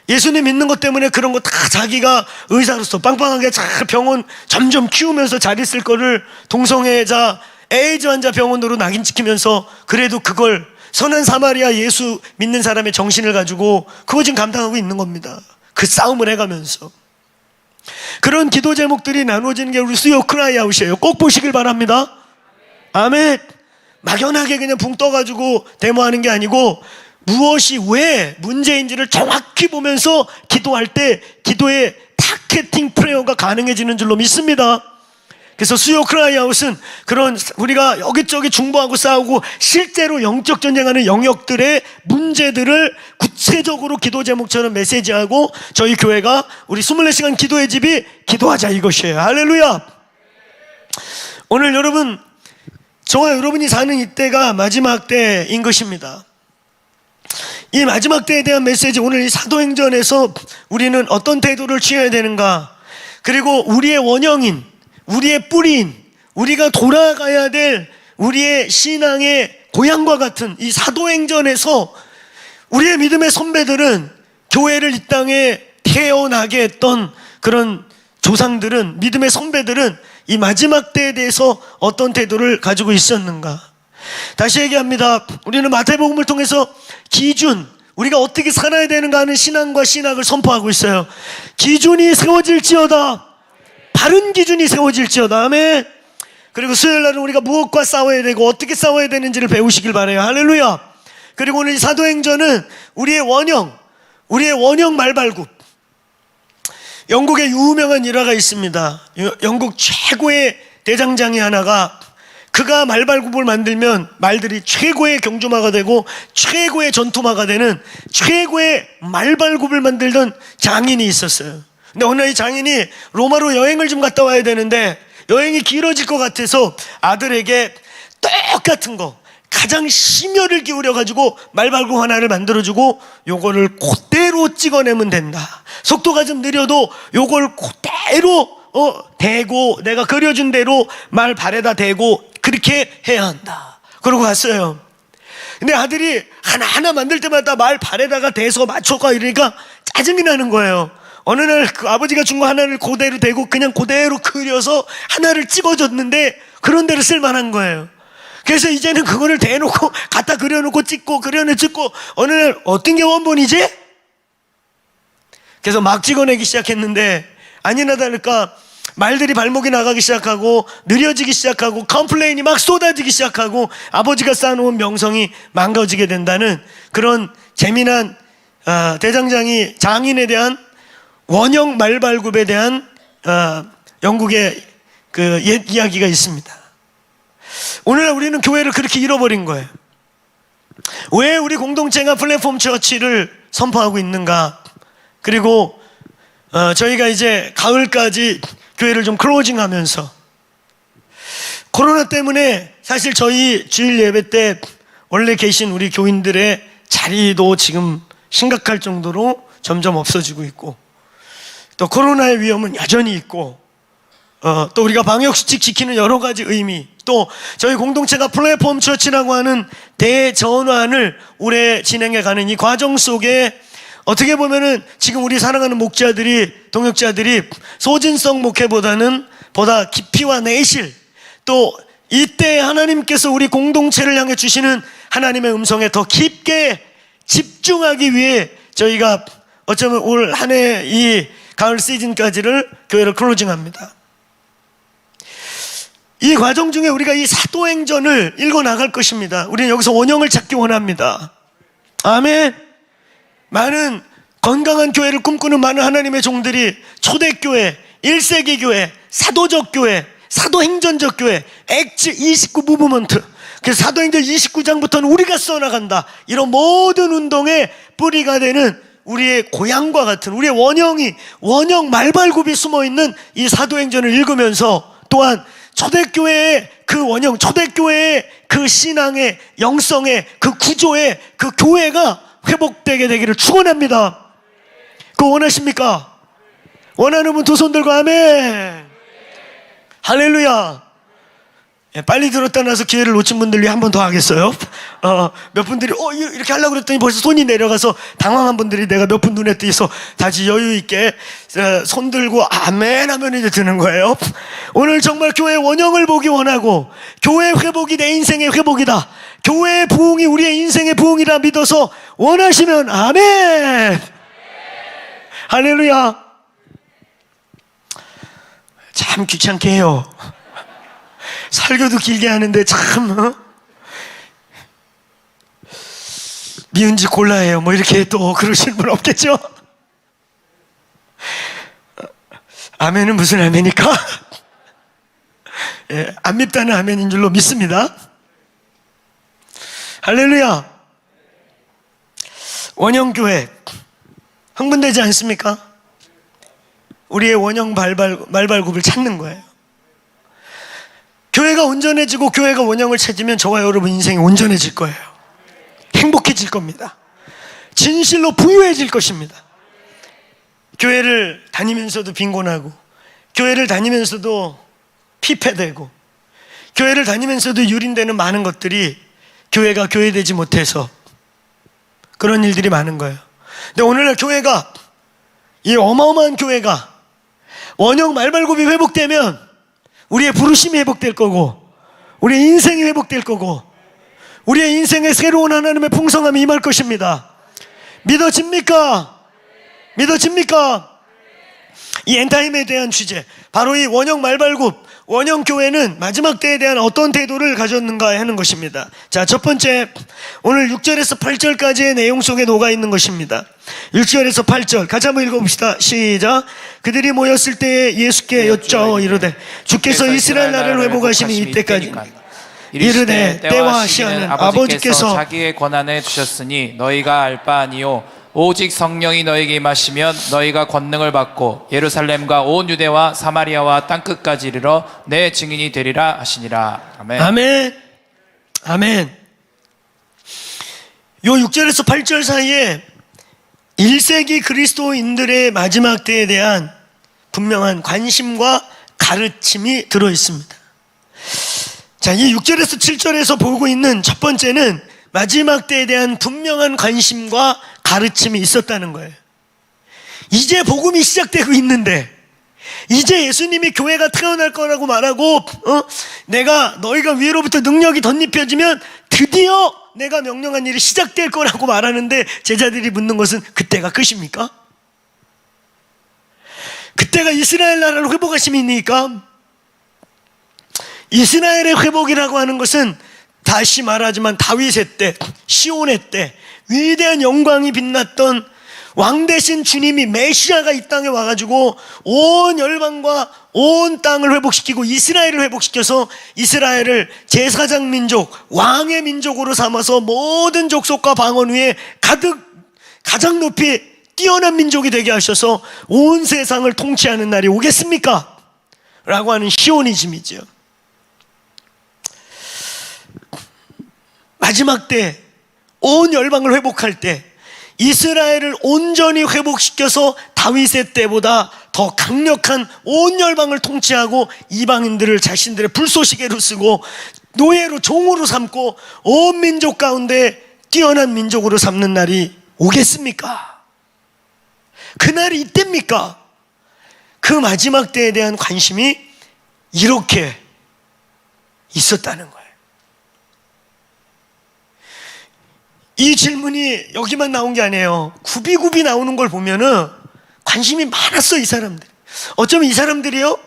예수님 믿는 것 때문에 그런 거 다 자기가 의사로서 빵빵하게 잘 병원 점점 키우면서 잘 있을 거를 동성애자, 에이즈 환자 병원으로 낙인찍히면서 그래도 그걸 선한 사마리아 예수 믿는 사람의 정신을 가지고 그거 지금 감당하고 있는 겁니다. 그 싸움을 해가면서 그런 기도 제목들이 나누어지는 게 우리 수요 크라이아웃이에요. 꼭 보시길 바랍니다. 아멘. 막연하게 그냥 붕 떠가지고 데모하는 게 아니고 무엇이 왜 문제인지를 정확히 보면서 기도할 때 기도의 타겟팅 프레어가 가능해지는 줄로 믿습니다. 그래서 수요 크라이아웃은 그런 우리가 여기저기 중보하고 싸우고 실제로 영적 전쟁하는 영역들의 문제들을 구체적으로 기도 제목처럼 메시지하고 저희 교회가 우리 24시간 기도의 집이 기도하자 이것이에요. 할렐루야. 오늘 여러분, 저와 여러분이 사는 이때가 마지막 때인 것입니다. 이 마지막 때에 대한 메시지, 오늘 이 사도행전에서 우리는 어떤 태도를 취해야 되는가, 그리고 우리의 원형인, 우리의 뿌리인, 우리가 돌아가야 될 우리의 신앙의 고향과 같은 이 사도행전에서 우리의 믿음의 선배들은, 교회를 이 땅에 태어나게 했던 그런 조상들은, 믿음의 선배들은 이 마지막 때에 대해서 어떤 태도를 가지고 있었는가. 다시 얘기합니다. 우리는 마태복음을 통해서 기준, 우리가 어떻게 살아야 되는가 하는 신앙과 신학을 선포하고 있어요. 기준이 세워질지어다. 바른 기준이 세워질지어다. 아멘. 그리고 수요일날은 우리가 무엇과 싸워야 되고 어떻게 싸워야 되는지를 배우시길 바라요. 할렐루야. 그리고 오늘 이 사도행전은 우리의 원형 말발굽. 영국에 유명한 일화가 있습니다. 영국 최고의 대장장이 하나가, 그가 말발굽을 만들면 말들이 최고의 경주마가 되고 최고의 전투마가 되는 최고의 말발굽을 만들던 장인이 있었어요. 근데 어느 날 이 장인이 로마로 여행을 좀 갔다 와야 되는데 여행이 길어질 것 같아서 아들에게 똑같은 거, 가장 심혈을 기울여가지고 말발굽 하나를 만들어주고 요거를 그대로 찍어내면 된다. 속도가 좀 느려도 요걸 그대로 대고, 내가 그려준 대로 말 발에다 대고 그렇게 해야 한다. 그러고 갔어요. 근데 아들이 하나하나 만들 때마다 말 발에다가 대서 맞춰가 이러니까 짜증이 나는 거예요. 어느 날 그 아버지가 준 거 하나를 그대로 대고 그냥 그대로 그려서 하나를 찍어줬는데 그런 대로 쓸만한 거예요. 그래서 이제는 그거를 대놓고 갖다 그려놓고 찍고 찍고 어느 날 어떤 게 원본이지? 그래서 막 찍어내기 시작했는데 아니나 다를까 말들이 발목이 나가기 시작하고 느려지기 시작하고 컴플레인이 막 쏟아지기 시작하고 아버지가 쌓아놓은 명성이 망가지게 된다는 그런 재미난 대장장이 장인에 대한 원형 말발굽에 대한 영국의 그 옛 이야기가 있습니다. 오늘날 우리는 교회를 그렇게 잃어버린 거예요. 왜 우리 공동체가 플랫폼 처치를 선포하고 있는가? 그리고 저희가 이제 가을까지 교회를 좀 클로징하면서 코로나 때문에 사실 저희 주일 예배 때 원래 계신 우리 교인들의 자리도 지금 심각할 정도로 점점 없어지고 있고, 또 코로나의 위험은 여전히 있고, 또 우리가 방역수칙 지키는 여러 가지 의미, 또 저희 공동체가 플랫폼 처치라고 하는 대전환을 올해 진행해가는 이 과정 속에 어떻게 보면은 지금 우리 사랑하는 목자들이, 동역자들이 소진성 목회보다는 보다 깊이와 내실, 또 이때 하나님께서 우리 공동체를 향해 주시는 하나님의 음성에 더 깊게 집중하기 위해 저희가 어쩌면 올 한 해 이 가을 시즌까지를 교회를 클로징합니다. 이 과정 중에 우리가 이 사도행전을 읽어 나갈 것입니다. 우리는 여기서 원형을 찾기 원합니다. 아멘. 많은 건강한 교회를 꿈꾸는 많은 하나님의 종들이 초대교회, 1세기 교회, 사도적 교회, 사도행전적 교회, 액츠 29 무브먼트, 그래서 사도행전 29장부터는 우리가 써나간다, 이런 모든 운동의 뿌리가 되는 우리의 고향과 같은 우리의 원형 말발굽이 숨어있는 이 사도행전을 읽으면서 또한 초대교회의 그 원형, 초대교회의 그 신앙의 영성의 그 구조의 그 교회가 회복되게 되기를 축원합니다. 그거 원하십니까? 원하는 분 두 손 들고 아멘. 할렐루야. 빨리 들었다 나서 기회를 놓친 분들 위해 한 번 더 하겠어요. 몇 분들이 이렇게 하려고 그랬더니 벌써 손이 내려가서 당황한 분들이 내가 몇 분 눈에 띄서 다시 여유 있게 손 들고 아멘 하면 이제 드는 거예요. 오늘 정말 교회 원형을 보기 원하고, 교회 회복이 내 인생의 회복이다, 교회의 부흥이 우리의 인생의 부흥이라 믿어서 원하시면 아멘. 할렐루야. 참 귀찮게 해요. 설교도 길게 하는데 참 미운 짓 골라해요. 뭐 이렇게 또 그러시는 분 없겠죠? 아멘은 무슨 아멘입니까? 예, 안 밉다는 아멘인 줄로 믿습니다. 할렐루야. 원형교회 흥분되지 않습니까? 우리의 원형 말발굽을 찾는 거예요. 교회가 온전해지고 교회가 원형을 찾으면 저와 여러분 인생이 온전해질 거예요. 행복해질 겁니다. 진실로 부유해질 것입니다. 교회를 다니면서도 빈곤하고, 교회를 다니면서도 피폐되고, 교회를 다니면서도 유린되는 많은 것들이 교회가 교회되지 못해서 그런 일들이 많은 거예요. 근데 오늘날 교회가, 이 어마어마한 교회가 원형 말발굽이 회복되면 우리의 부르심이 회복될 거고, 우리의 인생이 회복될 거고, 우리의 인생에 새로운 하나님의 풍성함이 임할 것입니다. 믿어집니까? 믿어집니까? 이 엔타임에 대한 주제, 바로 이 원형 말발굽, 원형 교회는 마지막 때에 대한 어떤 태도를 가졌는가 하는 것입니다. 자, 첫 번째, 오늘 6절에서 8절까지의 내용 속에 녹아 있는 것입니다. 6절에서 8절 같이 한번 읽어봅시다. 시작. 그들이 모였을 때에 예수께 여짜오 이르되 주께서 이스라엘 나라를 회복하심이 이때까지입니다. 이르되 때와 시간은 아버지께서 자기의 권한에 두셨으니 너희가 알 바 아니요 오직 성령이 너희에게 임하시면 너희가 권능을 받고 예루살렘과 온 유대와 사마리아와 땅끝까지 이르러 내 증인이 되리라 하시니라. 아멘. 아멘. 아멘. 요 6절에서 8절 사이에 1세기 그리스도인들의 마지막 때에 대한 분명한 관심과 가르침이 들어있습니다. 자, 이 6절에서 7절에서 보고 있는 첫 번째는 마지막 때에 대한 분명한 관심과 가르침이 있었다는 거예요. 이제 복음이 시작되고 있는데, 이제 예수님이 교회가 태어날 거라고 말하고, 너희가 위로부터 능력이 덧입혀지면 드디어 내가 명령한 일이 시작될 거라고 말하는데, 제자들이 묻는 것은 그때가 끝입니까? 그때가 이스라엘 나라를 회복하심이니까? 이스라엘의 회복이라고 하는 것은 다시 말하지만 다윗의 때, 시온의 때 위대한 영광이 빛났던 왕 대신 주님이 메시아가 이 땅에 와가지고 온 열방과 온 땅을 회복시키고 이스라엘을 회복시켜서 이스라엘을 제사장 민족, 왕의 민족으로 삼아서 모든 족속과 방언 위에 가장 높이 뛰어난 민족이 되게 하셔서 온 세상을 통치하는 날이 오겠습니까? 라고 하는 시오니즘이죠. 마지막 때 온 열방을 회복할 때 이스라엘을 온전히 회복시켜서 다윗의 때보다 더 강력한 온 열방을 통치하고 이방인들을 자신들의 불쏘시개로 쓰고 노예로 종으로 삼고 온 민족 가운데 뛰어난 민족으로 삼는 날이 오겠습니까? 그날이 이때입니까? 그 마지막 때에 대한 관심이 이렇게 있었다는 거예요. 이 질문이 여기만 나온 게 아니에요. 굽이굽이 나오는 걸 보면은 관심이 많았어, 이 사람들. 어쩌면 이 사람들이요,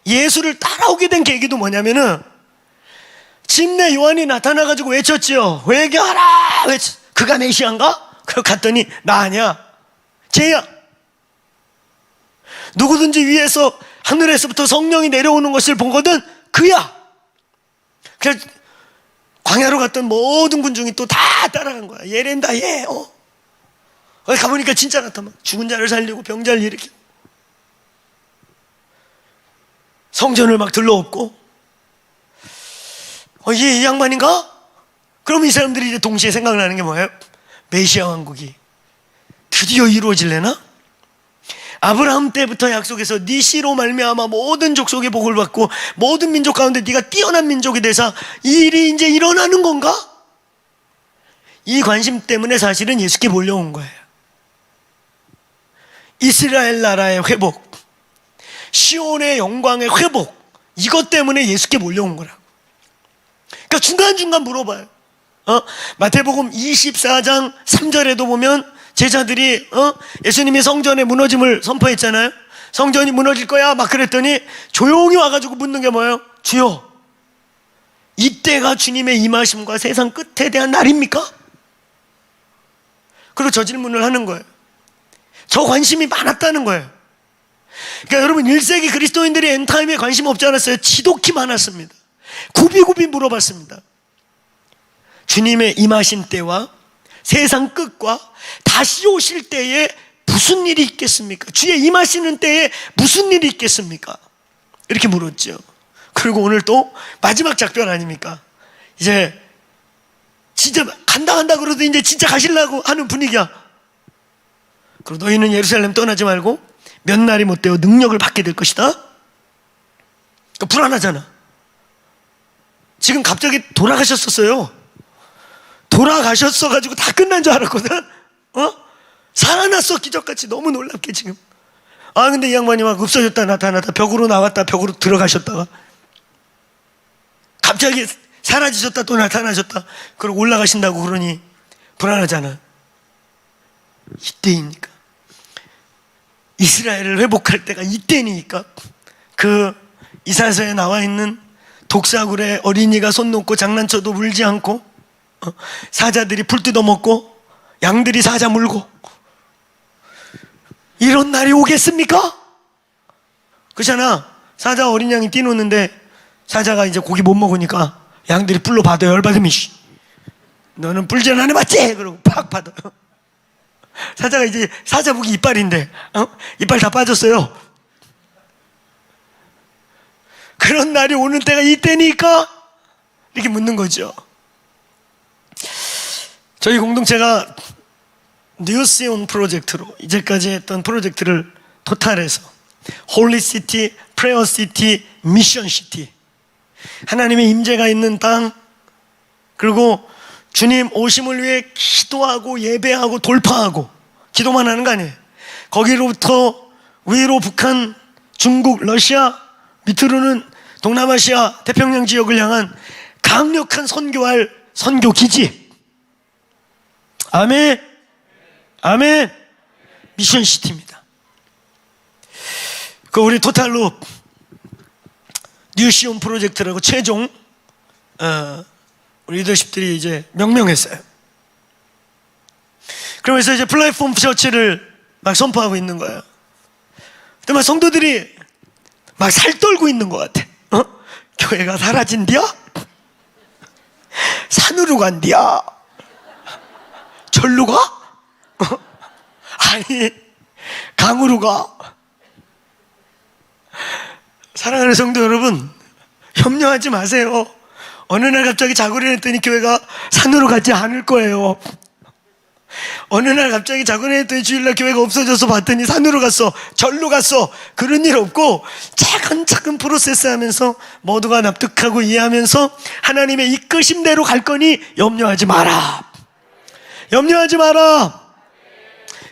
예수를 따라오게 된 계기도 뭐냐면은 침례 요한이 나타나가지고 외쳤지요. 회개하라! 그가 메시아인가? 그러 갔더니 나 아니야. 쟤야. 누구든지 위에서 하늘에서부터 성령이 내려오는 것을 보거든 그야. 그래서 광야로 갔던 모든 군중이 또 다 따라간 거야. 얘랜다, 얘. 거기 가보니까 진짜 나타나. 죽은 자를 살리고 병자를 일으키고 성전을 막 들러엎고. 얘 이 양반인가? 그럼 이 사람들이 이제 동시에 생각나는 게 뭐예요? 메시아 왕국이 드디어 이루어질래나? 아브라함 때부터 약속해서 네 씨로 말미암아 모든 족속의 복을 받고 모든 민족 가운데 네가 뛰어난 민족이 되사 이 일이 이제 일어나는 건가? 이 관심 때문에 사실은 예수께 몰려온 거예요. 이스라엘 나라의 회복, 시온의 영광의 회복, 이것 때문에 예수께 몰려온 거라고. 그러니까 중간중간 물어봐요. 마태복음 24장 3절에도 보면 제자들이 예수님이 성전의 무너짐을 선포했잖아요. 성전이 무너질 거야 막 그랬더니 조용히 와가지고 묻는 게 뭐예요? 주여, 이때가 주님의 임하심과 세상 끝에 대한 날입니까? 그리고 저 질문을 하는 거예요. 저 관심이 많았다는 거예요. 그러니까 여러분, 1세기 그리스도인들이 엔타임에 관심 없지 않았어요. 지독히 많았습니다. 굽이굽이 물어봤습니다. 주님의 임하신 때와 세상 끝과 다시 오실 때에 무슨 일이 있겠습니까? 주의 임하시는 때에 무슨 일이 있겠습니까? 이렇게 물었죠. 그리고 오늘 또 마지막 작별 아닙니까? 이제 진짜 간다 그러도 이제 진짜 가시려고 하는 분위기야. 그리고 너희는 예루살렘 떠나지 말고 몇 날이 못 되어 능력을 받게 될 것이다. 그러니까 불안하잖아. 지금 갑자기 돌아가셨었어요. 돌아가셨어가지고 다 끝난 줄 알았거든. 살아났어, 기적같이. 너무 놀랍게 지금. 근데 이 양반이 막 없어졌다 나타났다, 벽으로 나왔다 벽으로 들어가셨다가 갑자기 사라지셨다 또 나타나셨다, 그리고 올라가신다고 그러니 불안하잖아. 이때입니까? 이스라엘을 회복할 때가 이때니까. 그 이사야서에 나와 있는 독사굴에 어린이가 손 놓고 장난쳐도 울지 않고, 사자들이 풀 뜯어먹고 양들이 사자 물고, 이런 날이 오겠습니까? 그렇잖아. 사자 어린 양이 뛰노는데 사자가 이제 고기 못 먹으니까 양들이 뿔로 받아요. 열받으면 너는 뿔질 안 해봤지? 그러고 팍 받아요. 사자가 이제 사자 무기 이빨인데 이빨 다 빠졌어요. 그런 날이 오는 때가 이때니까? 이렇게 묻는 거죠. 저희 공동체가 뉴시온 프로젝트로 이제까지 했던 프로젝트를 토탈해서 홀리시티, 프레어시티, 미션시티, 하나님의 임재가 있는 땅, 그리고 주님 오심을 위해 기도하고 예배하고 돌파하고, 기도만 하는 거 아니에요. 거기로부터 위로 북한, 중국, 러시아, 밑으로는 동남아시아, 태평양 지역을 향한 강력한 선교할 선교기지. 아멘. 아멘. 미션시티입니다. 그 우리 토탈로 뉴시온 프로젝트라고 최종 우리 리더십들이 이제 명명했어요. 그러면서 이제 플랫폼 처치를 막 선포하고 있는 거예요. 근데 막 성도들이 막 살떨고 있는 것 같아. 교회가 사라진디야? 산으로 간디야? 절로 가? 아니, 강으로 가. 사랑하는 성도 여러분, 염려하지 마세요. 어느 날 갑자기 자고 일어났더니 교회가 산으로 가지 않을 거예요. 어느 날 갑자기 자고 일어났더니 주일날 교회가 없어져서 봤더니 산으로 갔어, 절로 갔어, 그런 일 없고 차근차근 프로세스 하면서 모두가 납득하고 이해하면서 하나님의 이끄심대로 갈 거니 염려하지 마라. 염려하지 마라.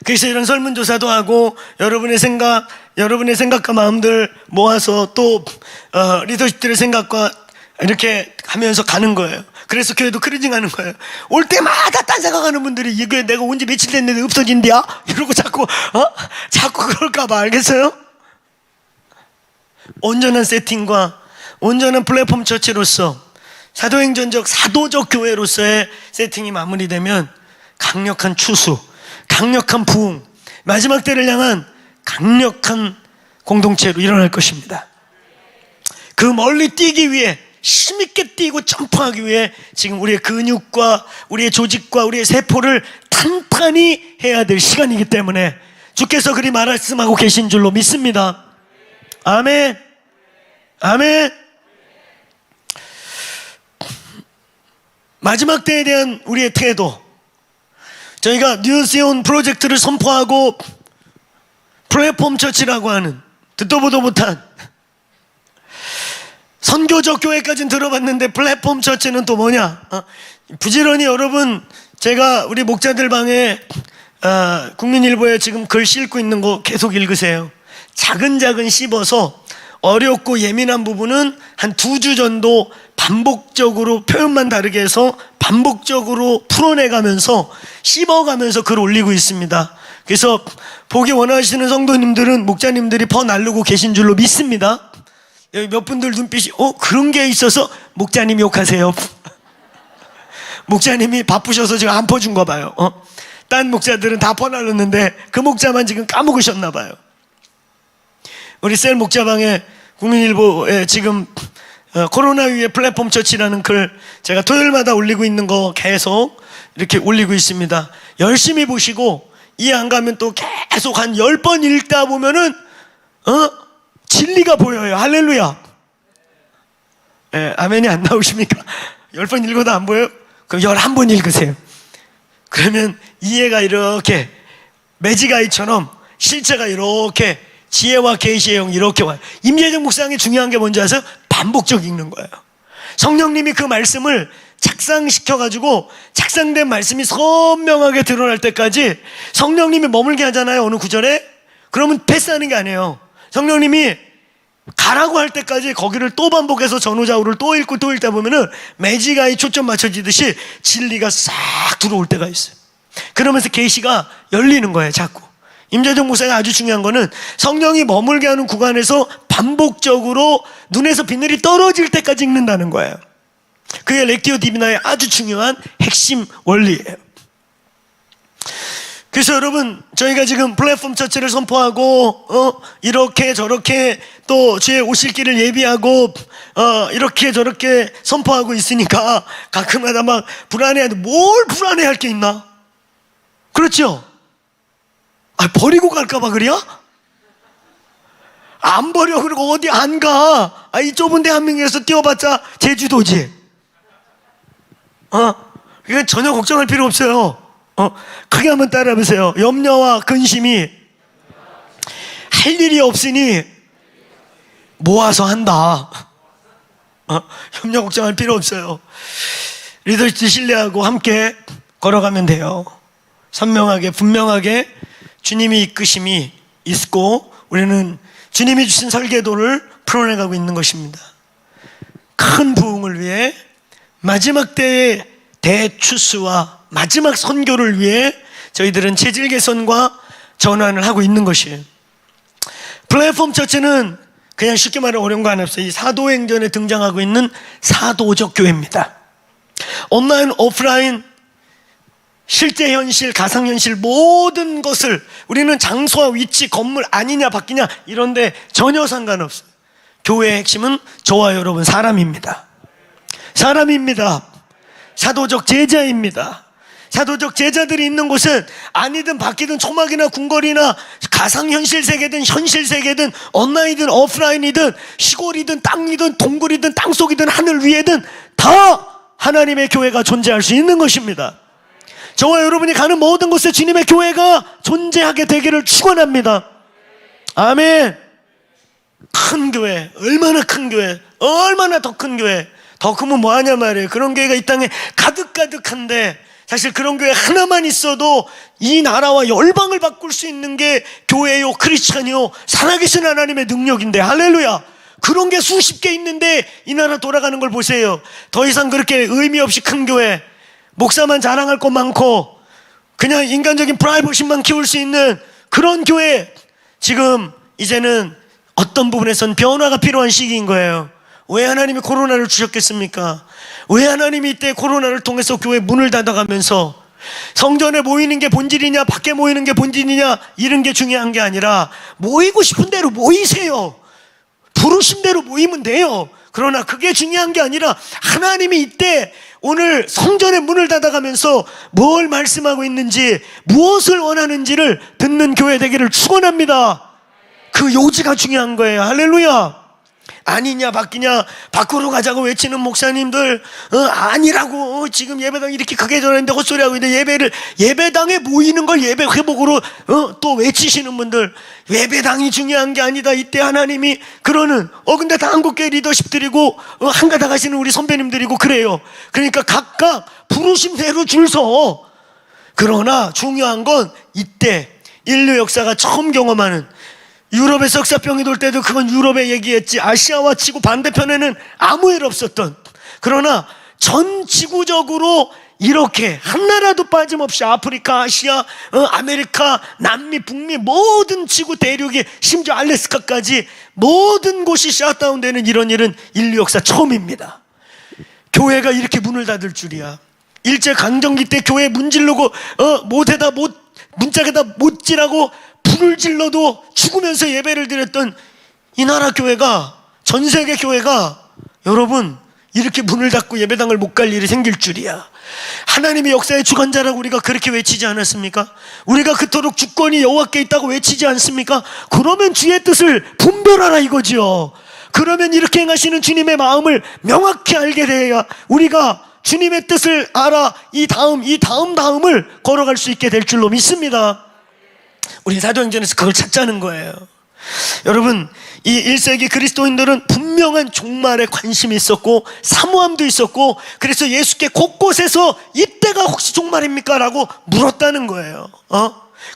그래서 이런 설문조사도 하고 여러분의 생각과 마음들 모아서 또 리더십들의 생각과 이렇게 하면서 가는 거예요. 그래서 교회도 크루징 하는 거예요. 올 때마다 딴 생각하는 분들이 이 교회 내가 온 지 며칠 됐는데 없어진대야? 이러고 자꾸 그럴까봐. 알겠어요? 온전한 세팅과 온전한 플랫폼 처치로서 사도행전적 사도적 교회로서의 세팅이 마무리되면 강력한 추수, 강력한 부흥, 마지막 때를 향한 강력한 공동체로 일어날 것입니다. 그 멀리 뛰기 위해, 힘있게 뛰고 점프하기 위해 지금 우리의 근육과 우리의 조직과 우리의 세포를 탄탄히 해야 될 시간이기 때문에 주께서 그리 말씀하고 계신 줄로 믿습니다. 아멘. 아멘. 마지막 때에 대한 우리의 태도, 저희가 뉴시온 프로젝트를 선포하고 플랫폼 처치라고 하는 듣도 보도 못한 선교적 교회까지는 들어봤는데 플랫폼 처치는 또 뭐냐? 부지런히 여러분, 제가 우리 목자들 방에 국민일보에 지금 글 싣고 있는 거 계속 읽으세요. 자근자근 씹어서 어렵고 예민한 부분은 한 2주 정도 반복적으로 표현만 다르게 해서 반복적으로 풀어내가면서 씹어가면서 글 올리고 있습니다. 그래서 보기 원하시는 성도님들은 목자님들이 퍼나르고 계신 줄로 믿습니다. 여기 몇 분들 눈빛이 그런 게 있어서 목자님 욕하세요. 목자님이 바쁘셔서 지금 안 퍼준 거 봐요. 딴 목자들은 다 퍼나르는데 그 목자만 지금 까먹으셨나 봐요. 우리 셀 목자방에 국민일보에 지금 코로나 위에 플랫폼 처치라는 글 제가 토요일마다 올리고 있는 거 계속 이렇게 올리고 있습니다. 열심히 보시고 이해 안 가면 또 계속 한 10번 읽다 보면은 진리가 보여요. 할렐루야. 아멘이 안 나오십니까? 10번 읽어도 안 보여요? 그럼 11번 읽으세요. 그러면 이해가 이렇게 매지가이처럼 실제가 이렇게 지혜와 계시의 영 이렇게 와요. 임재정 묵상이 중요한 게 뭔지 아세요? 반복적 읽는 거예요. 성령님이 그 말씀을 작상시켜가지고 작상된 말씀이 선명하게 드러날 때까지 성령님이 머물게 하잖아요. 어느 구절에. 그러면 패스하는 게 아니에요. 성령님이 가라고 할 때까지 거기를 또 반복해서 전후좌우를 또 읽고 또 읽다 보면은 매지가이 초점 맞춰지듯이 진리가 싹 들어올 때가 있어요. 그러면서 계시가 열리는 거예요. 자꾸. 임재정 목사가 아주 중요한 거는 성령이 머물게 하는 구간에서 반복적으로 눈에서 비늘이 떨어질 때까지 읽는다는 거예요. 그게 렉티오 디비나의 아주 중요한 핵심 원리예요. 그래서 여러분, 저희가 지금 플랫폼 처치를 선포하고 이렇게 저렇게 또 주의 오실 길을 예비하고 이렇게 저렇게 선포하고 있으니까 가끔마다 막 불안해하는데 뭘 불안해할 게 있나? 그렇죠? 버리고 갈까봐 그래요? 안 버려. 그리고 어디 안 가. 이 좁은 대한민국에서 뛰어봤자 제주도지. 이건 전혀 걱정할 필요 없어요. 크게 한번 따라해보세요. 염려와 근심이 할 일이 없으니 모아서 한다. 염려 걱정할 필요 없어요. 리더십 신뢰하고 함께 걸어가면 돼요. 선명하게 분명하게 주님이 이끄심이 있고 우리는 주님이 주신 설계도를 풀어내가고 있는 것입니다. 큰 부흥을 위해 마지막 때의 대추수와 마지막 선교를 위해 저희들은 체질 개선과 전환을 하고 있는 것이에요. 플랫폼 처치는 그냥 쉽게 말해 어려운 거 하나 없어요. 이 사도행전에 등장하고 있는 사도적 교회입니다. 온라인, 오프라인, 실제 현실, 가상현실 모든 것을 우리는 장소와 위치, 건물 아니냐 바뀌냐 이런데 전혀 상관없어요. 교회의 핵심은 저와 여러분 사람입니다. 사람입니다. 사도적 제자입니다. 사도적 제자들이 있는 곳은 아니든 바뀌든 초막이나 궁궐이나 가상현실 세계든 현실 세계든 온라인이든 오프라인이든 시골이든 땅이든 동굴이든 땅속이든 하늘 위에든 다 하나님의 교회가 존재할 수 있는 것입니다. 저와 여러분이 가는 모든 곳에 주님의 교회가 존재하게 되기를 축원합니다. 아멘. 큰 교회, 얼마나 큰 교회, 얼마나 더 큰 교회. 더 크면 뭐하냐 말이에요. 그런 교회가 이 땅에 가득가득한데 사실 그런 교회 하나만 있어도 이 나라와 열방을 바꿀 수 있는 게 교회요, 크리스찬이요, 살아계신 하나님의 능력인데 할렐루야. 그런 게 수십 개 있는데 이 나라 돌아가는 걸 보세요. 더 이상 그렇게 의미 없이 큰 교회, 목사만 자랑할 것 많고 그냥 인간적인 프라이버시만 키울 수 있는 그런 교회, 지금 이제는 어떤 부분에선 변화가 필요한 시기인 거예요. 왜 하나님이 코로나를 주셨겠습니까? 왜 하나님이 이때 코로나를 통해서 교회 문을 닫아가면서 성전에 모이는 게 본질이냐 밖에 모이는 게 본질이냐 이런 게 중요한 게 아니라 모이고 싶은 대로 모이세요. 부르신 대로 모이면 돼요. 그러나 그게 중요한 게 아니라 하나님이 이때 오늘 성전의 문을 닫아가면서 뭘 말씀하고 있는지 무엇을 원하는지를 듣는 교회 되기를 축원합니다. 그 요지가 중요한 거예요. 할렐루야. 아니냐 바뀌냐 밖으로 가자고 외치는 목사님들 아니라고 지금 예배당 이렇게 크게 전했는데 헛소리하고 있는데 예배당에 모이는 걸 예배 회복으로 또 외치시는 분들, 예배당이 중요한 게 아니다 이때 하나님이 그러는 근데 다 한국교회 리더십들이고 한가닥 하시는 우리 선배님들이고 그래요. 그러니까 각각 부르심대로 줄 서. 그러나 중요한 건 이때 인류 역사가 처음 경험하는 유럽에 석사병이 돌 때도 그건 유럽의 얘기였지, 아시아와 지구 반대편에는 아무 일 없었던, 그러나 전 지구적으로 이렇게 한 나라도 빠짐없이 아프리카, 아시아, 아메리카, 남미, 북미 모든 지구 대륙이, 심지어 알래스카까지 모든 곳이 셧다운되는 이런 일은 인류 역사 처음입니다. 교회가 이렇게 문을 닫을 줄이야. 일제강점기 때 교회 문 지르고 문짝에다 못 지라고 불을 질러도 죽으면서 예배를 드렸던 이 나라 교회가, 전 세계 교회가 여러분 이렇게 문을 닫고 예배당을 못 갈 일이 생길 줄이야. 하나님의 역사의 주관자라고 우리가 그렇게 외치지 않았습니까? 우리가 그토록 주권이 여호와께 있다고 외치지 않습니까? 그러면 주의 뜻을 분별하라 이거지요. 그러면 이렇게 행하시는 주님의 마음을 명확히 알게 돼야 우리가 주님의 뜻을 알아 이 다음을 걸어갈 수 있게 될 줄로 믿습니다. 우리 사도행전에서 그걸 찾자는 거예요. 여러분, 이 1세기 그리스도인들은 분명한 종말에 관심이 있었고 사모함도 있었고, 그래서 예수께 곳곳에서 이때가 혹시 종말입니까? 라고 물었다는 거예요.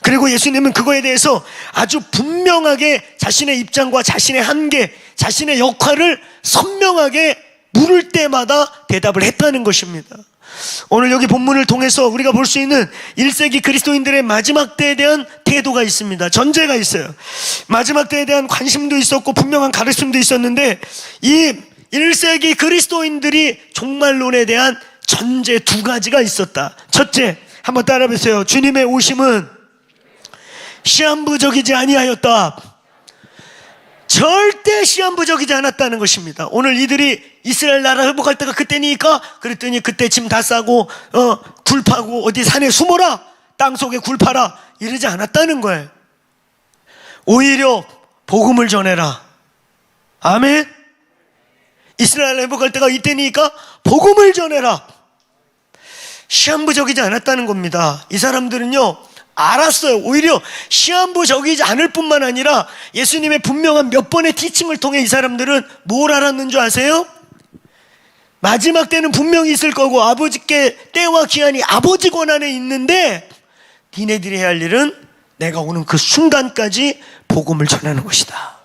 그리고 예수님은 그거에 대해서 아주 분명하게 자신의 입장과 자신의 한계, 자신의 역할을 선명하게 물을 때마다 대답을 했다는 것입니다. 오늘 여기 본문을 통해서 우리가 볼 수 있는 1세기 그리스도인들의 마지막 때에 대한 태도가 있습니다. 전제가 있어요. 마지막 때에 대한 관심도 있었고 분명한 가르침도 있었는데, 이 1세기 그리스도인들이 종말론에 대한 전제 두 가지가 있었다. 첫째, 한번 따라 보세요. 주님의 오심은 시한부적이지 아니하였다. 절대 시한부적이지 않았다는 것입니다. 오늘 이들이 이스라엘 나라 회복할 때가 그때니까 그랬더니 그때 짐 다 싸고 굴 파고 어디 산에 숨어라, 땅속에 굴 파라 이러지 않았다는 거예요. 오히려 복음을 전해라. 아멘. 이스라엘 회복할 때가 이때니까 복음을 전해라. 시한부적이지 않았다는 겁니다. 이 사람들은요 알았어요. 오히려 시한부적이지 않을 뿐만 아니라 예수님의 분명한 몇 번의 티칭을 통해 이 사람들은 뭘 알았는 줄 아세요? 마지막 때는 분명히 있을 거고 아버지께 때와 기한이 아버지 권한에 있는데 니네들이 해야 할 일은 내가 오는 그 순간까지 복음을 전하는 것이다.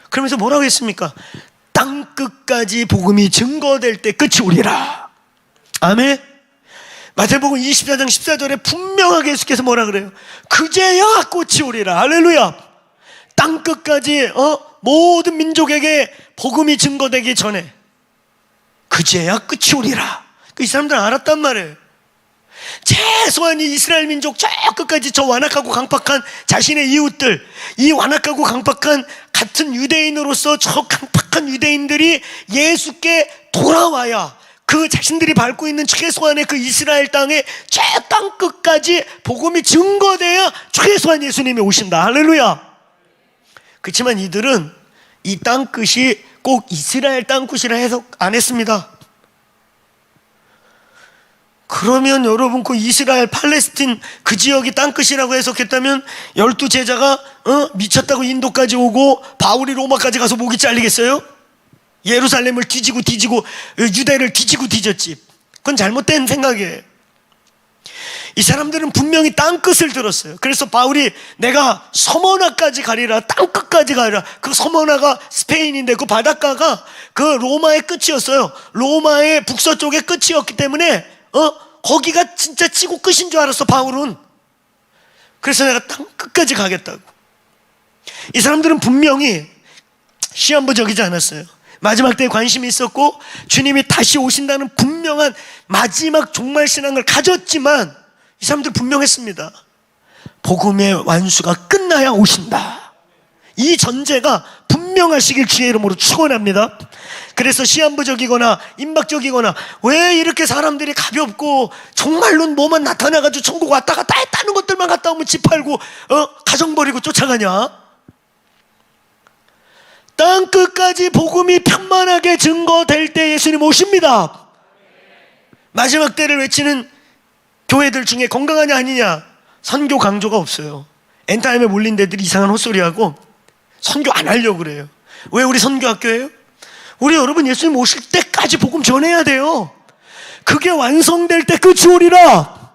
그러면서 뭐라고 했습니까? 땅끝까지 복음이 증거될 때 끝이 오리라. 아멘. 마태복음 24장 14절에 분명하게 예수께서 뭐라 그래요? 그제야 꽃이 오리라. 할렐루야. 땅끝까지 모든 민족에게 복음이 증거되기 전에 그제야 끝이 오리라. 이 사람들은 알았단 말이에요. 최소한 이 이스라엘 민족 저 끝까지 저 완악하고 강팍한 자신의 이웃들, 이 완악하고 강팍한 같은 유대인으로서 저 강팍한 유대인들이 예수께 돌아와야 그 자신들이 밟고 있는 최소한의 그 이스라엘 땅에 저 땅 끝까지 복음이 증거돼야 최소한 예수님이 오신다. 할렐루야. 그렇지만 이들은 이 땅 끝이 꼭 이스라엘 땅 끝이라 해석 안 했습니다. 그러면 여러분 그 이스라엘 팔레스틴 그 지역이 땅 끝이라고 해석했다면 12제자가 미쳤다고 인도까지 오고 바울이 로마까지 가서 목이 잘리겠어요? 예루살렘을 뒤지고 유대를 뒤졌지. 그건 잘못된 생각이에요. 이 사람들은 분명히 땅끝을 들었어요. 그래서 바울이 내가 서머나까지 가리라, 땅끝까지 가리라. 그 서머나가 스페인인데 그 바닷가가 그 로마의 끝이었어요. 로마의 북서쪽의 끝이었기 때문에 거기가 진짜 지구 끝인 줄 알았어 바울은. 그래서 내가 땅끝까지 가겠다고. 이 사람들은 분명히 시한부적이지 않았어요. 마지막 때에 관심이 있었고 주님이 다시 오신다는 분명한 마지막 종말 신앙을 가졌지만 이 사람들 분명했습니다. 복음의 완수가 끝나야 오신다. 이 전제가 분명하시길 주의 이름으로 축원합니다. 그래서 시한부적이거나 임박적이거나 왜 이렇게 사람들이 가볍고 정말론 뭐만 나타나가지고 천국 왔다 갔다 했다는 것들만 갔다 오면 집 팔고 가정 버리고 쫓아가냐? 땅끝까지 복음이 편만하게 증거될 때 예수님 오십니다. 마지막 때를 외치는 교회들 중에 건강하냐 아니냐 선교 강조가 없어요. 엔타임에 몰린 데들이 이상한 헛소리하고 선교 안 하려고 그래요. 왜 우리 선교학교예요? 우리 여러분 예수님 오실 때까지 복음 전해야 돼요. 그게 완성될 때 끝이 오리라.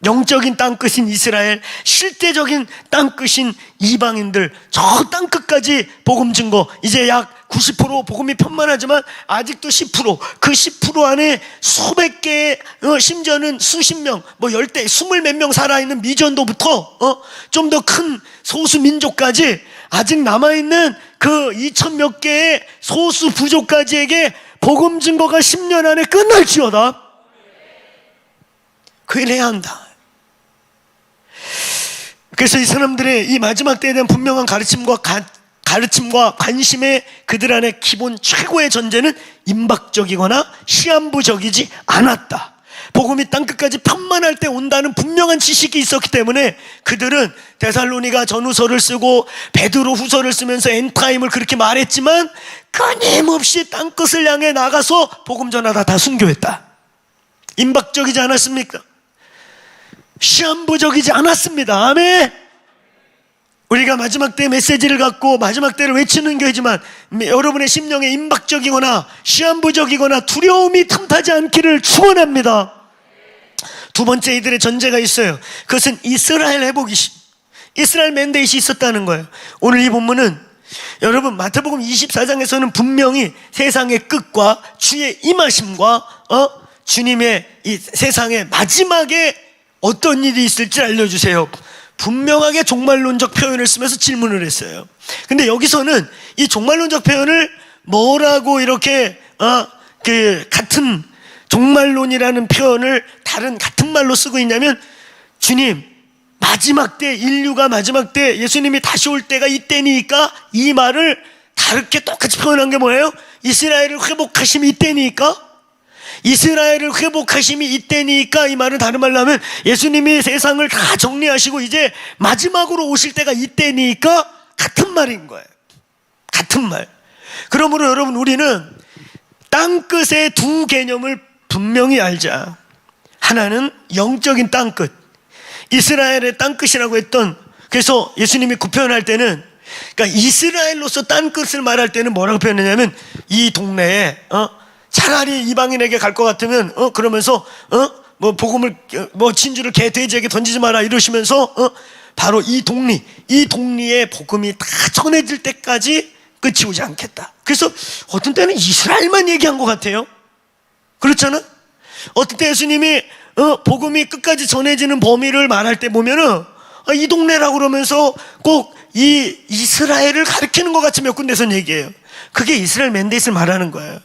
영적인 땅끝인 이스라엘, 실제적인 땅끝인 이방인들, 저 땅끝까지 복음 증거. 이제 약 90% 복음이 편만하지만 아직도 10%, 그 10% 안에 수백 개의, 심지어는 수십 명, 뭐 열대, 20 몇 명 살아있는 미전도부터 좀 더 큰 소수 민족까지 아직 남아있는 그 2천 몇 개의 소수 부족까지에게 복음 증거가 10년 안에 끝날지어다. 그 일을 해야 한다. 그래서 이 사람들의 이 마지막 때에 대한 분명한 가르침과 관심의 그들 안에 기본 최고의 전제는 임박적이거나 시한부적이지 않았다. 복음이 땅끝까지 편만할 때 온다는 분명한 지식이 있었기 때문에 그들은 데살로니가 전후서를 쓰고 베드로 후서를 쓰면서 엔타임을 그렇게 말했지만 끊임없이 땅끝을 향해 나가서 복음 전하다 다 순교했다. 임박적이지 않았습니까? 시한부적이지 않았습니다. 아멘. 우리가 마지막 때 메시지를 갖고 마지막 때를 외치는 교회지만 여러분의 심령에 임박적이거나 시한부적이거나 두려움이 틈타지 않기를 축원합니다. 두 번째 이들의 전제가 있어요. 그것은 이스라엘 회복이신, 이스라엘 맨데이시 있었다는 거예요. 오늘 이 본문은 여러분 마태복음 24장에서는 분명히 세상의 끝과 주의 임하심과 주님의 이 세상의 마지막에 어떤 일이 있을지 알려주세요. 분명하게 종말론적 표현을 쓰면서 질문을 했어요. 근데 여기서는 이 종말론적 표현을 뭐라고 이렇게 같은 종말론이라는 표현을 다른 같은 말로 쓰고 있냐면, 주님 마지막 때, 인류가 마지막 때 예수님이 다시 올 때가 이때니까, 이 말을 다르게 똑같이 표현한 게 뭐예요? 이스라엘을 회복하심이 이때니까, 이스라엘을 회복하심이 이때니까, 이 말은 다른 말로 하면 예수님이 세상을 다 정리하시고 이제 마지막으로 오실 때가 이때니까 같은 말인 거예요. 같은 말. 그러므로 여러분, 우리는 땅끝의 두 개념을 분명히 알자. 하나는 영적인 땅끝, 이스라엘의 땅끝이라고 했던, 그래서 예수님이 그 표현할 때는, 그러니까 이스라엘로서 땅끝을 말할 때는 뭐라고 표현했냐면, 이 동네에 차라리 이방인에게 갈 것 같으면 그러면서 뭐 복음을 뭐 진주를 개 돼지에게 던지지 마라 이러시면서 바로 이 동리의 복음이 다 전해질 때까지 끝이 오지 않겠다. 그래서 어떤 때는 이스라엘만 얘기한 것 같아요. 그렇잖아? 어떤 때 예수님이 복음이 끝까지 전해지는 범위를 말할 때 보면은 이 동네라고 그러면서 꼭 이 이스라엘을 가리키는 것 같이 몇 군데선 얘기해요. 그게 이스라엘 맨데이트를 말하는 거예요.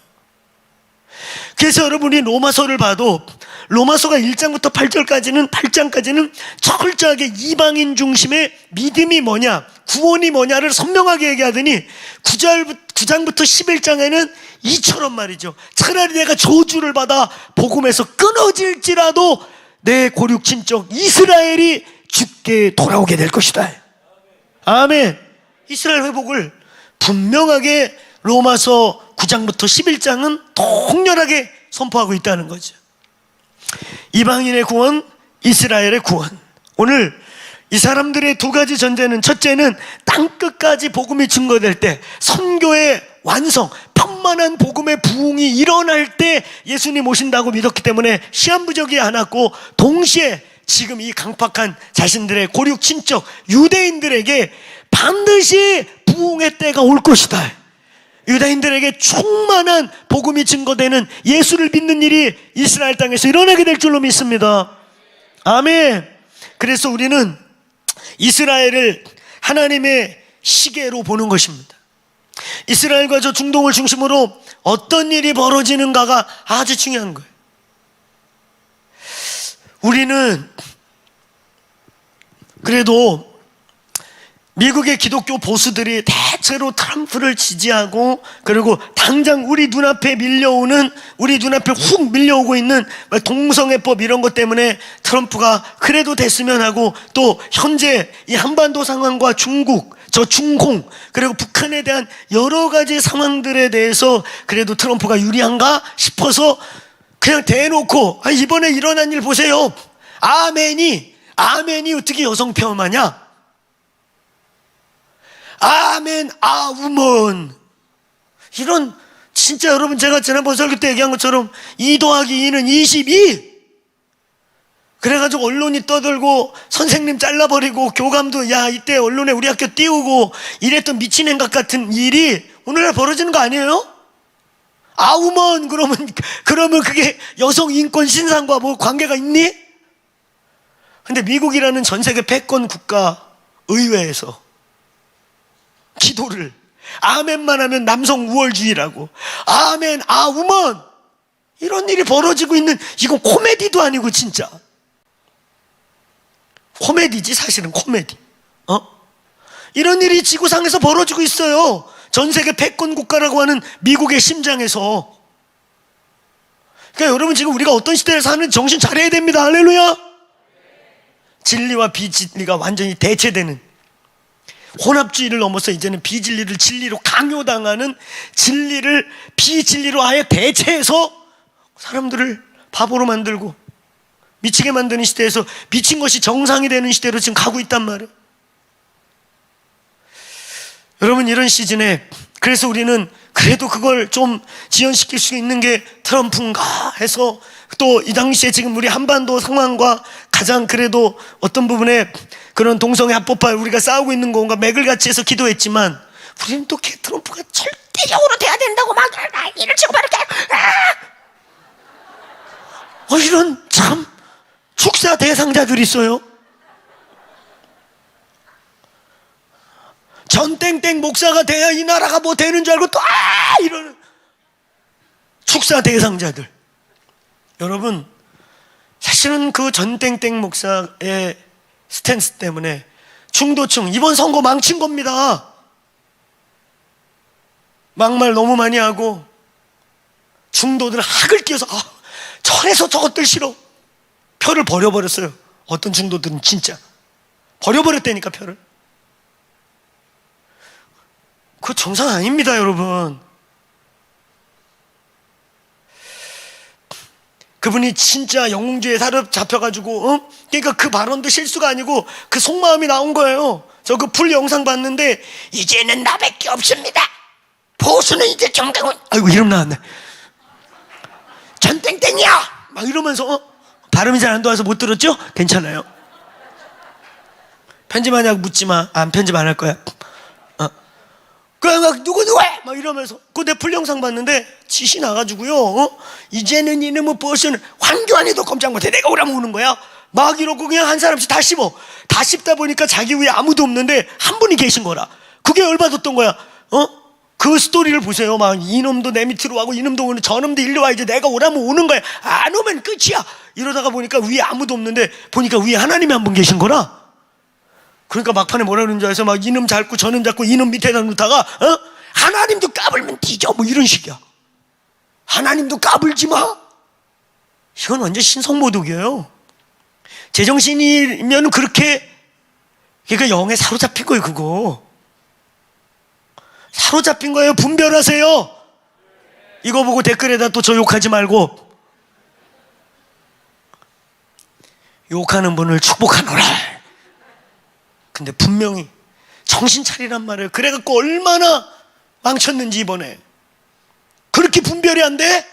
그래서 여러분이 로마서를 봐도 로마서가 1장부터 8장까지는 철저하게 이방인 중심의 믿음이 뭐냐, 구원이 뭐냐를 선명하게 얘기하더니 9장부터 11장에는 이처럼 말이죠. 차라리 내가 저주를 받아 복음에서 끊어질지라도 내 고륙 친족 이스라엘이 죽게 돌아오게 될 것이다. 아멘. 이스라엘 회복을 분명하게 로마서 9장부터 11장은 통렬하게 선포하고 있다는 거죠. 이방인의 구원, 이스라엘의 구원. 오늘 이 사람들의 두 가지 전제는, 첫째는 땅끝까지 복음이 증거될 때, 선교의 완성, 편만한 복음의 부흥이 일어날 때 예수님 오신다고 믿었기 때문에 시한부적이 않았고, 동시에 지금 이 강팍한 자신들의 고륙 친척 유대인들에게 반드시 부흥의 때가 올 것이다. 유다인들에게 충만한 복음이 증거되는 예수를 믿는 일이 이스라엘 땅에서 일어나게 될 줄로 믿습니다. 아멘. 그래서 우리는 이스라엘을 하나님의 시계로 보는 것입니다. 이스라엘과 저 중동을 중심으로 어떤 일이 벌어지는가가 아주 중요한 거예요. 우리는 그래도 미국의 기독교 보수들이 대체로 트럼프를 지지하고, 그리고 당장 우리 눈앞에 훅 밀려오고 있는 동성애법 이런 것 때문에 트럼프가 그래도 됐으면 하고, 또 현재 이 한반도 상황과 중국, 중공, 그리고 북한에 대한 여러 가지 상황들에 대해서 그래도 트럼프가 유리한가 싶어서 그냥 대놓고 이번에 일어난 일 보세요. 아멘이 어떻게 여성 폄하냐? 아멘, 우먼. 이런, 진짜 여러분, 제가 지난번 설교 때 얘기한 것처럼 2 더하기 2는 22. 그래가지고 언론이 떠들고 선생님 잘라버리고 교감도 야 이때 언론에 우리 학교 띄우고 이랬던 미친 행각 같은 일이 오늘날 벌어지는 거 아니에요? 아우먼 그러면 그게 여성 인권 신상과 뭐 관계가 있니? 근데 미국이라는 전 세계 패권 국가 의회에서 기도를 아멘만 하면 남성 우월주의라고 아멘 아우먼 이런 일이 벌어지고 있는 이건 코미디도 아니고 진짜 코미디지 사실은 코미디 이런 일이 지구상에서 벌어지고 있어요. 전 세계 패권 국가라고 하는 미국의 심장에서. 그러니까 여러분 지금 우리가 어떤 시대를 사는지 정신 차려야 됩니다. 할렐루야. 진리와 비진리가 완전히 대체되는 혼합주의를 넘어서 이제는 비진리를 진리로 강요당하는 진리를 비진리로 아예 대체해서 사람들을 바보로 만들고 미치게 만드는 시대에서 미친 것이 정상이 되는 시대로 지금 가고 있단 말이에요. 여러분 이런 시즌에 그래서 우리는 그래도 그걸 좀 지연시킬 수 있는 게 트럼프인가 해서 또 이 당시에 지금 우리 한반도 상황과 가장 그래도 어떤 부분에 그런 동성애 합법화 우리가 싸우고 있는 건가 맥을 같이 해서 기도했지만 우리는 또 트럼프가 절대적으로 돼야 된다고 막 이를 치고 바르게 이런 참 축사 대상자들이 있어요. 전땡땡 목사가 돼야 이 나라가 뭐 되는 줄 알고 또 이러는 축사 대상자들. 여러분 사실은 그 전땡땡 목사의 스탠스 때문에 중도층 이번 선거 망친 겁니다. 막말 너무 많이 하고 중도들 학을 끼워서 저래서 저것들 싫어 표를 버려버렸어요. 어떤 중도들은 진짜 버려버렸다니까 표를. 그거 정상 아닙니다 여러분. 그분이 진짜 영웅주의에 사로잡혀가지고 그러니까 그 발언도 실수가 아니고 그 속마음이 나온 거예요. 저 그 풀 영상 봤는데 이제는 나밖에 없습니다. 보수는 이제 정강훈 아이고 이름 나왔네. 전땡땡이야 막 이러면서 발음이 잘 안 좋아서 못 들었죠? 괜찮아요. 편집하냐고 묻지마. 안 편집 안 할 거야. 막 누구 막 이러면서 그 내 풀 영상 봤는데 짓이 나가지고요. 이제는 이놈의 버스는 황교안이도 꼼짝 못해. 내가 오라면 오는 거야. 막 이러고 그냥 한 사람씩 다 씹어. 다 씹다 보니까 자기 위에 아무도 없는데 한 분이 계신 거라. 그게 열받았던 거야. 그 스토리를 보세요. 막 이놈도 내 밑으로 와고 이놈도 오는 저놈도 일로 와. 이제 내가 오라면 오는 거야. 안 오면 끝이야. 이러다가 보니까 위에 아무도 없는데 보니까 위에 하나님이 한 분 계신 거라. 그러니까 막판에 뭐라 그러는 줄 알아서 막 이놈 잡고 저놈 잡고 이놈 밑에다 놓다가 하나님도 까불면 뒤져 뭐 이런 식이야. 하나님도 까불지 마. 이건 완전 신성모독이에요. 제정신이면 그렇게 그러니까 영에 사로잡힌 거예요. 그거 사로잡힌 거예요. 분별하세요. 이거 보고 댓글에다 또 저 욕하지 말고 욕하는 분을 축복하노라. 근데 분명히 정신 차리란 말이에요. 그래갖고 얼마나 망쳤는지 이번에. 그렇게 분별이 안 돼?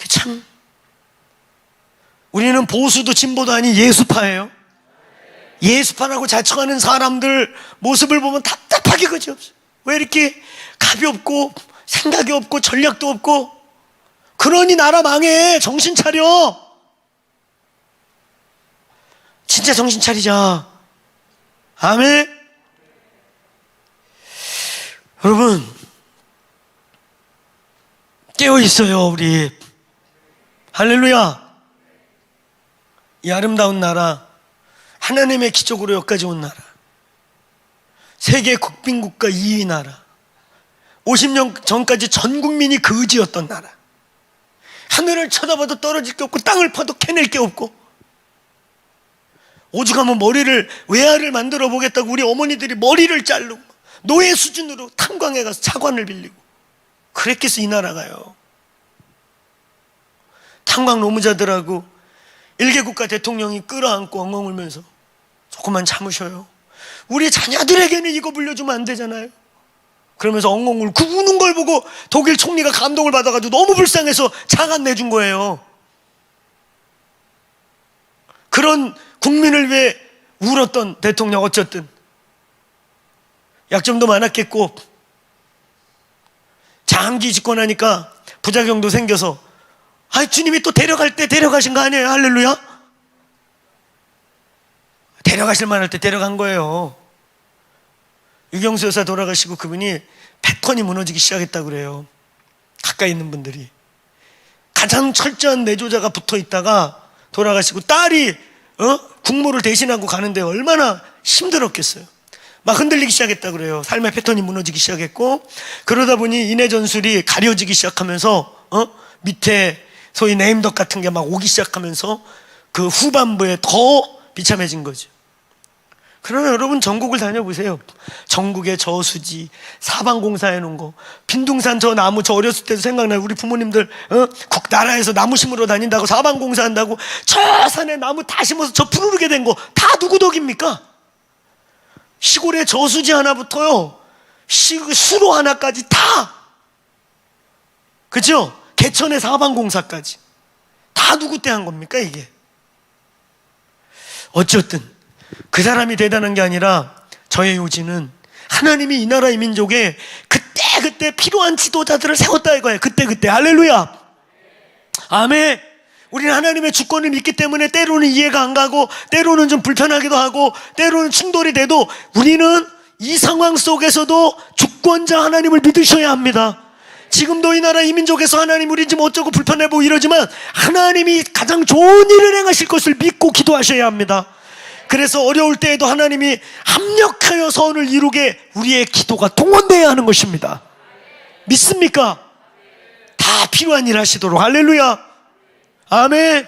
참 우리는 보수도 진보도 아닌 예수파예요. 예수파라고 자청하는 사람들 모습을 보면 답답하게 그지 없어요. 왜 이렇게 가볍고 생각이 없고 전략도 없고. 그러니 나라 망해. 정신 차려. 진짜 정신 차리자. 아멘. 여러분 깨어 있어요 우리. 할렐루야. 이 아름다운 나라 하나님의 기적으로 여기까지 온 나라 세계 국빈국가 2위 나라 50년 전까지 전 국민이 거지였던 나라 하늘을 쳐다봐도 떨어질 게 없고 땅을 파도 캐낼 게 없고 오죽하면 머리를 외아를 만들어 보겠다고 우리 어머니들이 머리를 자르고 노예 수준으로 탄광에 가서 차관을 빌리고 그랬겠어 이 나라가요. 탄광 노무자들하고 일개 국가 대통령이 끌어안고 엉엉 울면서 조금만 참으셔요. 우리 자녀들에게는 이거 물려주면 안 되잖아요. 그러면서 엉엉 울고 우는 걸 보고 독일 총리가 감동을 받아가지고 너무 불쌍해서 차관 내준 거예요. 그런 국민을 위해 울었던 대통령, 어쨌든 약점도 많았겠고 장기 집권하니까 부작용도 생겨서 주님이 또 데려갈 때 데려가신 거 아니에요? 할렐루야. 데려가실 만할 때 데려간 거예요. 유경수 여사 돌아가시고 그분이 패턴이 무너지기 시작했다고 그래요. 가까이 있는 분들이. 가장 철저한 내조자가 붙어 있다가 돌아가시고 딸이 국모를 대신하고 가는데 얼마나 힘들었겠어요. 막 흔들리기 시작했다고 그래요. 삶의 패턴이 무너지기 시작했고, 그러다 보니 인해 전술이 가려지기 시작하면서 밑에 소위 네임덕 같은 게 막 오기 시작하면서 그 후반부에 더 비참해진 거죠. 그러나 여러분 전국을 다녀보세요. 전국에 저수지, 사방공사 해놓은 거, 빈둥산 저 나무, 저 어렸을 때도 생각나요. 우리 부모님들 나라에서 나무 심으러 다닌다고 사방공사 한다고 저 산에 나무 다 심어서 저 푸르르게 된 거 다 누구 덕입니까? 시골에 저수지 하나부터요 수로 하나까지 다, 그죠? 개천의 사방공사까지 다 누구 때 한 겁니까 이게? 어쨌든 그 사람이 대단한 게 아니라 저의 요지는 하나님이 이 나라 이 민족에 그때 필요한 지도자들을 세웠다 이거예요. 그때 할렐루야. 아멘. 우리는 하나님의 주권을 믿기 때문에 때로는 이해가 안 가고 때로는 좀 불편하기도 하고 때로는 충돌이 돼도 우리는 이 상황 속에서도 주권자 하나님을 믿으셔야 합니다. 지금도 이 나라 이 민족에서 하나님 우리 지금 어쩌고 불편해 보고 이러지만 하나님이 가장 좋은 일을 행하실 것을 믿고 기도하셔야 합니다. 그래서 어려울 때에도 하나님이 합력하여 선을 이루게 우리의 기도가 동원되어야 하는 것입니다. 믿습니까? 다 필요한 일 하시도록. 할렐루야. 아멘.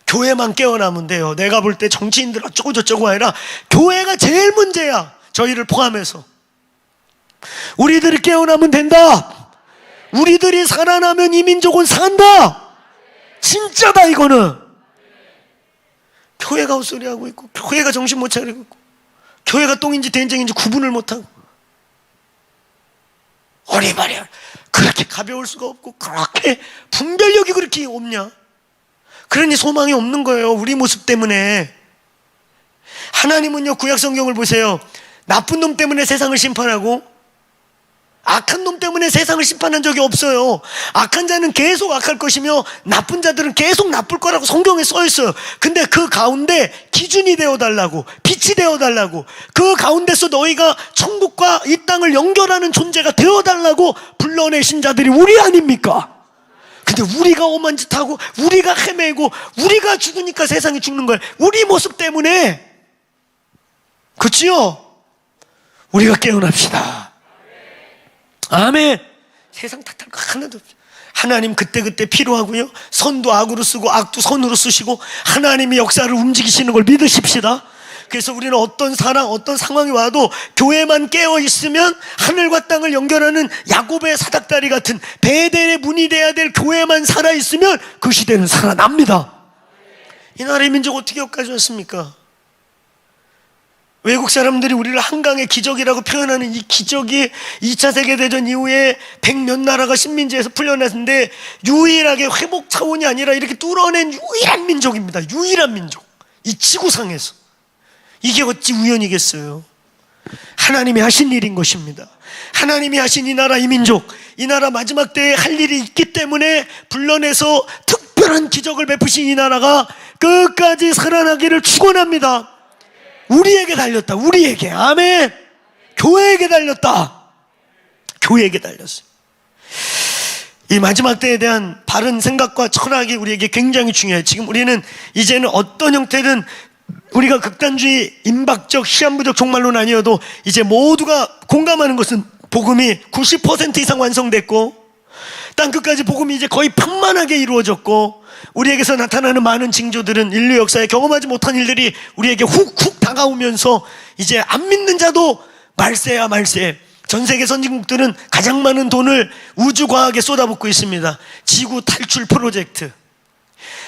교회만 깨어나면 돼요. 내가 볼 때 정치인들 어쩌고 저쩌고 아니라 교회가 제일 문제야. 저희를 포함해서 우리들이 깨어나면 된다. 우리들이 살아나면 이 민족은 산다. 진짜다 이거는. 교회가 헛소리하고 있고 교회가 정신 못 차리고 있고 교회가 똥인지 된장인지 구분을 못하고 어리바리 그렇게 가벼울 수가 없고 그렇게 분별력이 그렇게 없냐. 그러니 소망이 없는 거예요. 우리 모습 때문에. 하나님은요 구약 성경을 보세요. 나쁜 놈 때문에 세상을 심판하고 악한 놈 때문에 세상을 심판한 적이 없어요. 악한 자는 계속 악할 것이며 나쁜 자들은 계속 나쁠 거라고 성경에 써 있어요. 근데 그 가운데 기준이 되어달라고, 빛이 되어달라고, 그 가운데서 너희가 천국과 이 땅을 연결하는 존재가 되어달라고 불러내신 자들이 우리 아닙니까? 근데 우리가 오만 짓 하고 우리가 헤매고 우리가 죽으니까 세상이 죽는 거예요. 우리 모습 때문에. 그치요? 우리가 깨어납시다. 아멘. 세상 탓할 거 하나도 없죠. 하나님 그때 필요하고요. 선도 악으로 쓰고 악도 선으로 쓰시고 하나님이 역사를 움직이시는 걸 믿으십시다. 그래서 우리는 어떤 상황이 와도 교회만 깨어 있으면 하늘과 땅을 연결하는 야곱의 사닥다리 같은 베델의 문이 돼야 될 교회만 살아 있으면 그 시대는 살아납니다. 이 나라의 민족 어떻게 여기까지 왔습니까? 외국 사람들이 우리를 한강의 기적이라고 표현하는 이 기적이 2차 세계대전 이후에 100몇 나라가 식민지에서 풀려났는데 유일하게 회복 차원이 아니라 이렇게 뚫어낸 유일한 민족입니다. 유일한 민족. 이 지구상에서. 이게 어찌 우연이겠어요? 하나님이 하신 일인 것입니다. 하나님이 하신 이 나라 이 민족, 이 나라 마지막 때에 할 일이 있기 때문에 불러내서 특별한 기적을 베푸신 이 나라가 끝까지 살아나기를 축원합니다. 우리에게 달렸다. 우리에게. 아멘. 교회에게 달렸다. 교회에게 달렸어요. 이 마지막 때에 대한 바른 생각과 철학이 우리에게 굉장히 중요해요. 지금 우리는 이제는 어떤 형태든 우리가 극단주의, 임박적, 시한부적 종말론 아니어도 이제 모두가 공감하는 것은 복음이 90% 이상 완성됐고 땅끝까지 복음이 이제 거의 평만하게 이루어졌고 우리에게서 나타나는 많은 징조들은 인류 역사에 경험하지 못한 일들이 우리에게 훅훅 다가오면서 이제 안 믿는 자도 말세야 말세. 전 세계 선진국들은 가장 많은 돈을 우주과학에 쏟아붓고 있습니다. 지구 탈출 프로젝트.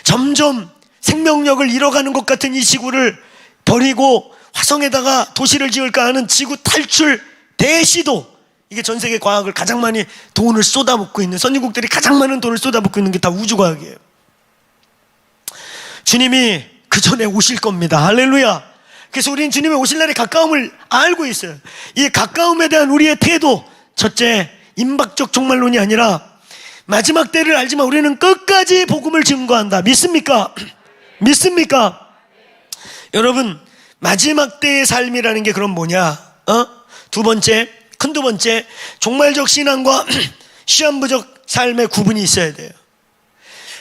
점점 생명력을 잃어가는 것 같은 이 지구를 버리고 화성에다가 도시를 지을까 하는 지구 탈출 대시도. 이게 전 세계 과학을 가장 많이 돈을 쏟아붓고 있는, 선진국들이 가장 많은 돈을 쏟아붓고 있는 게 다 우주과학이에요. 주님이 그 전에 오실 겁니다. 할렐루야. 그래서 우리는 주님의 오실 날의 가까움을 알고 있어요. 이 가까움에 대한 우리의 태도, 첫째, 임박적 종말론이 아니라 마지막 때를 알지만 우리는 끝까지 복음을 증거한다. 믿습니까? 믿습니까? 여러분, 마지막 때의 삶이라는 게 그럼 뭐냐? 두 번째, 큰 두 번째, 종말적 신앙과 시한부적 삶의 구분이 있어야 돼요.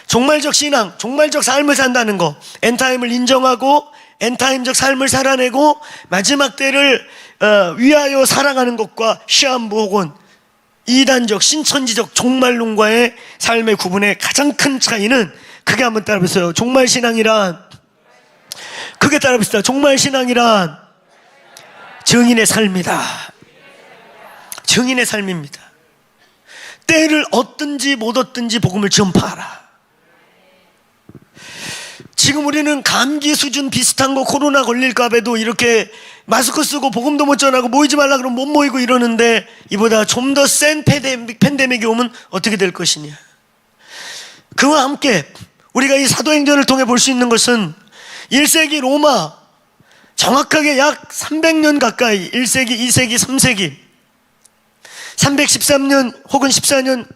종말적 신앙, 종말적 삶을 산다는 거, 엔타임을 인정하고 엔타임적 삶을 살아내고 마지막 때를 위하여 살아가는 것과 시한부 혹은 이단적 신천지적 종말론과의 삶의 구분의 가장 큰 차이는, 크게 한번 따라해보세요. 종말신앙이란, 크게 따라해봅시다. 종말신앙이란 증인의 삶이다. 증인의 삶입니다. 때를 얻든지 못 얻든지 복음을 전파하라. 지금 우리는 감기 수준 비슷한 거, 코로나 걸릴까 봐도 이렇게 마스크 쓰고 복음도 못 전하고 모이지 말라 그러면 못 모이고 이러는데, 이보다 좀 더 센 팬데믹이 오면 어떻게 될 것이냐. 그와 함께 우리가 이 사도행전을 통해 볼 수 있는 것은 1세기 로마, 정확하게 약 300년 가까이, 1세기, 2세기, 3세기, 313년 혹은 14년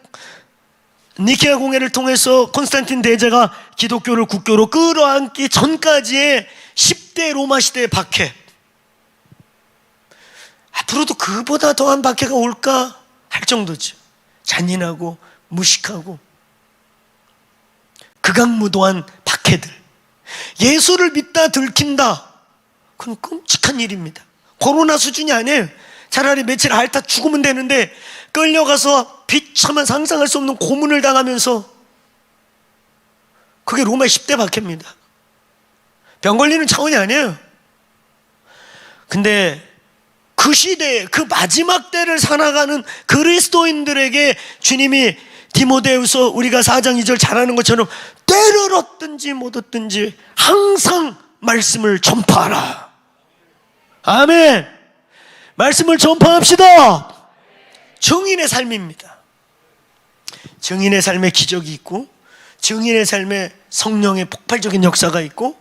니케아 공회를 통해서 콘스탄틴 대제가 기독교를 국교로 끌어안기 전까지의 10대 로마 시대의 박해, 앞으로도 그보다 더한 박해가 올까 할 정도죠. 잔인하고 무식하고 극악무도한 박해들. 예수를 믿다 들킨다, 그건 끔찍한 일입니다. 코로나 수준이 아니에요. 차라리 며칠 앓다 죽으면 되는데 끌려가서 비참한 상상할 수 없는 고문을 당하면서, 그게 로마의 10대 박해입니다. 병 걸리는 차원이 아니에요. 근데 그 시대에, 그 마지막 때를 살아가는 그리스도인들에게 주님이 디모데후서 우리가 4장 2절 잘하는 것처럼 때를 얻든지 못 얻든지 항상 말씀을 전파하라. 아멘. 말씀을 전파합시다. 증인의 삶입니다. 증인의 삶에 기적이 있고, 증인의 삶에 성령의 폭발적인 역사가 있고,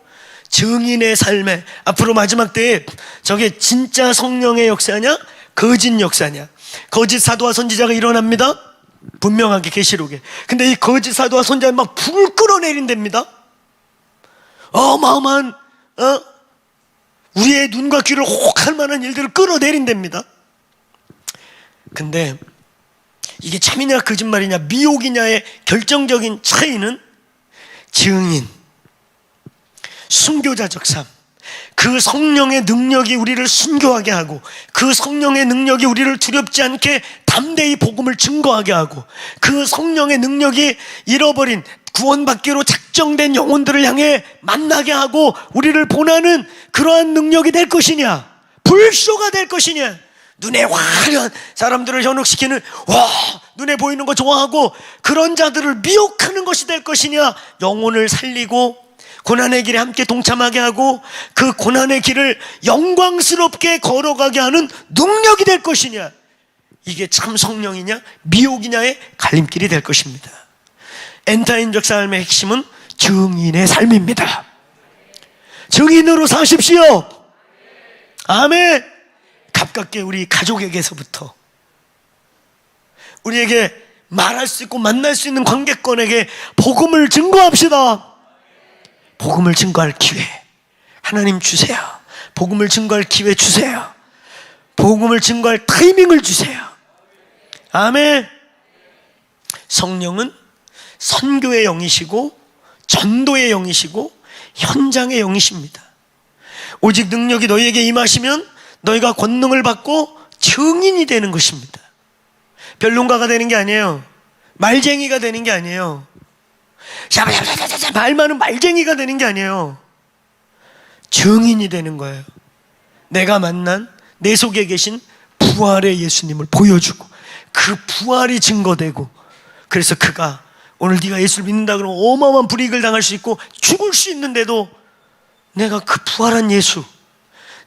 증인의 삶에 앞으로 마지막 때에 저게 진짜 성령의 역사냐 거짓 역사냐. 거짓 사도와 선지자가 일어납니다. 분명하게 계시록에. 근데 이 거짓 사도와 선지자가 막 불 끌어내린답니다. 어마어마한 우리의 눈과 귀를 혹할 만한 일들을 끌어내린답니다. 근데 이게 참이냐 거짓말이냐 미혹이냐의 결정적인 차이는 증인, 순교자적 삶, 그 성령의 능력이 우리를 순교하게 하고, 그 성령의 능력이 우리를 두렵지 않게 담대히 복음을 증거하게 하고, 그 성령의 능력이 잃어버린 구원받기로 작정된 영혼들을 향해 만나게 하고 우리를 보내는 그러한 능력이 될 것이냐, 불쇼가 될 것이냐, 눈에 화려한 사람들을 현혹시키는 눈에 보이는 거 좋아하고 그런 자들을 미혹하는 것이 될 것이냐, 영혼을 살리고 고난의 길에 함께 동참하게 하고 그 고난의 길을 영광스럽게 걸어가게 하는 능력이 될 것이냐, 이게 참 성령이냐 미혹이냐의 갈림길이 될 것입니다. 엔타임적 삶의 핵심은 증인의 삶입니다. 증인으로 사십시오. 아멘. 가깝게 우리 가족에게서부터, 우리에게 말할 수 있고 만날 수 있는 관계권에게 복음을 증거합시다. 복음을 증거할 기회 하나님 주세요. 복음을 증거할 기회 주세요. 복음을 증거할 타이밍을 주세요. 아멘. 성령은 선교의 영이시고 전도의 영이시고 현장의 영이십니다. 오직 능력이 너희에게 임하시면 너희가 권능을 받고 증인이 되는 것입니다. 변론가가 되는 게 아니에요. 말쟁이가 되는 게 아니에요. 말 많은 말쟁이가 되는 게 아니에요. 증인이 되는 거예요. 내가 만난 내 속에 계신 부활의 예수님을 보여주고 그 부활이 증거되고, 그래서 그가 오늘 네가 예수를 믿는다 그러면 어마어마한 불이익을 당할 수 있고 죽을 수 있는데도 내가 그 부활한 예수,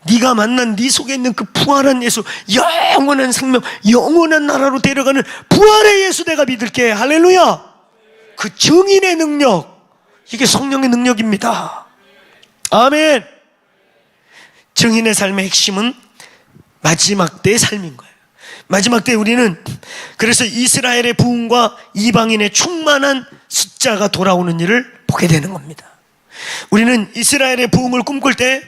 네가 만난 네 속에 있는 그 부활한 예수, 영원한 생명, 영원한 나라로 데려가는 부활의 예수 내가 믿을게. 할렐루야. 그 증인의 능력, 이게 성령의 능력입니다. 아멘. 증인의 삶의 핵심은 마지막 때의 삶인 거예요. 마지막 때 우리는 그래서 이스라엘의 부흥과 이방인의 충만한 숫자가 돌아오는 일을 보게 되는 겁니다. 우리는 이스라엘의 부흥을 꿈꿀 때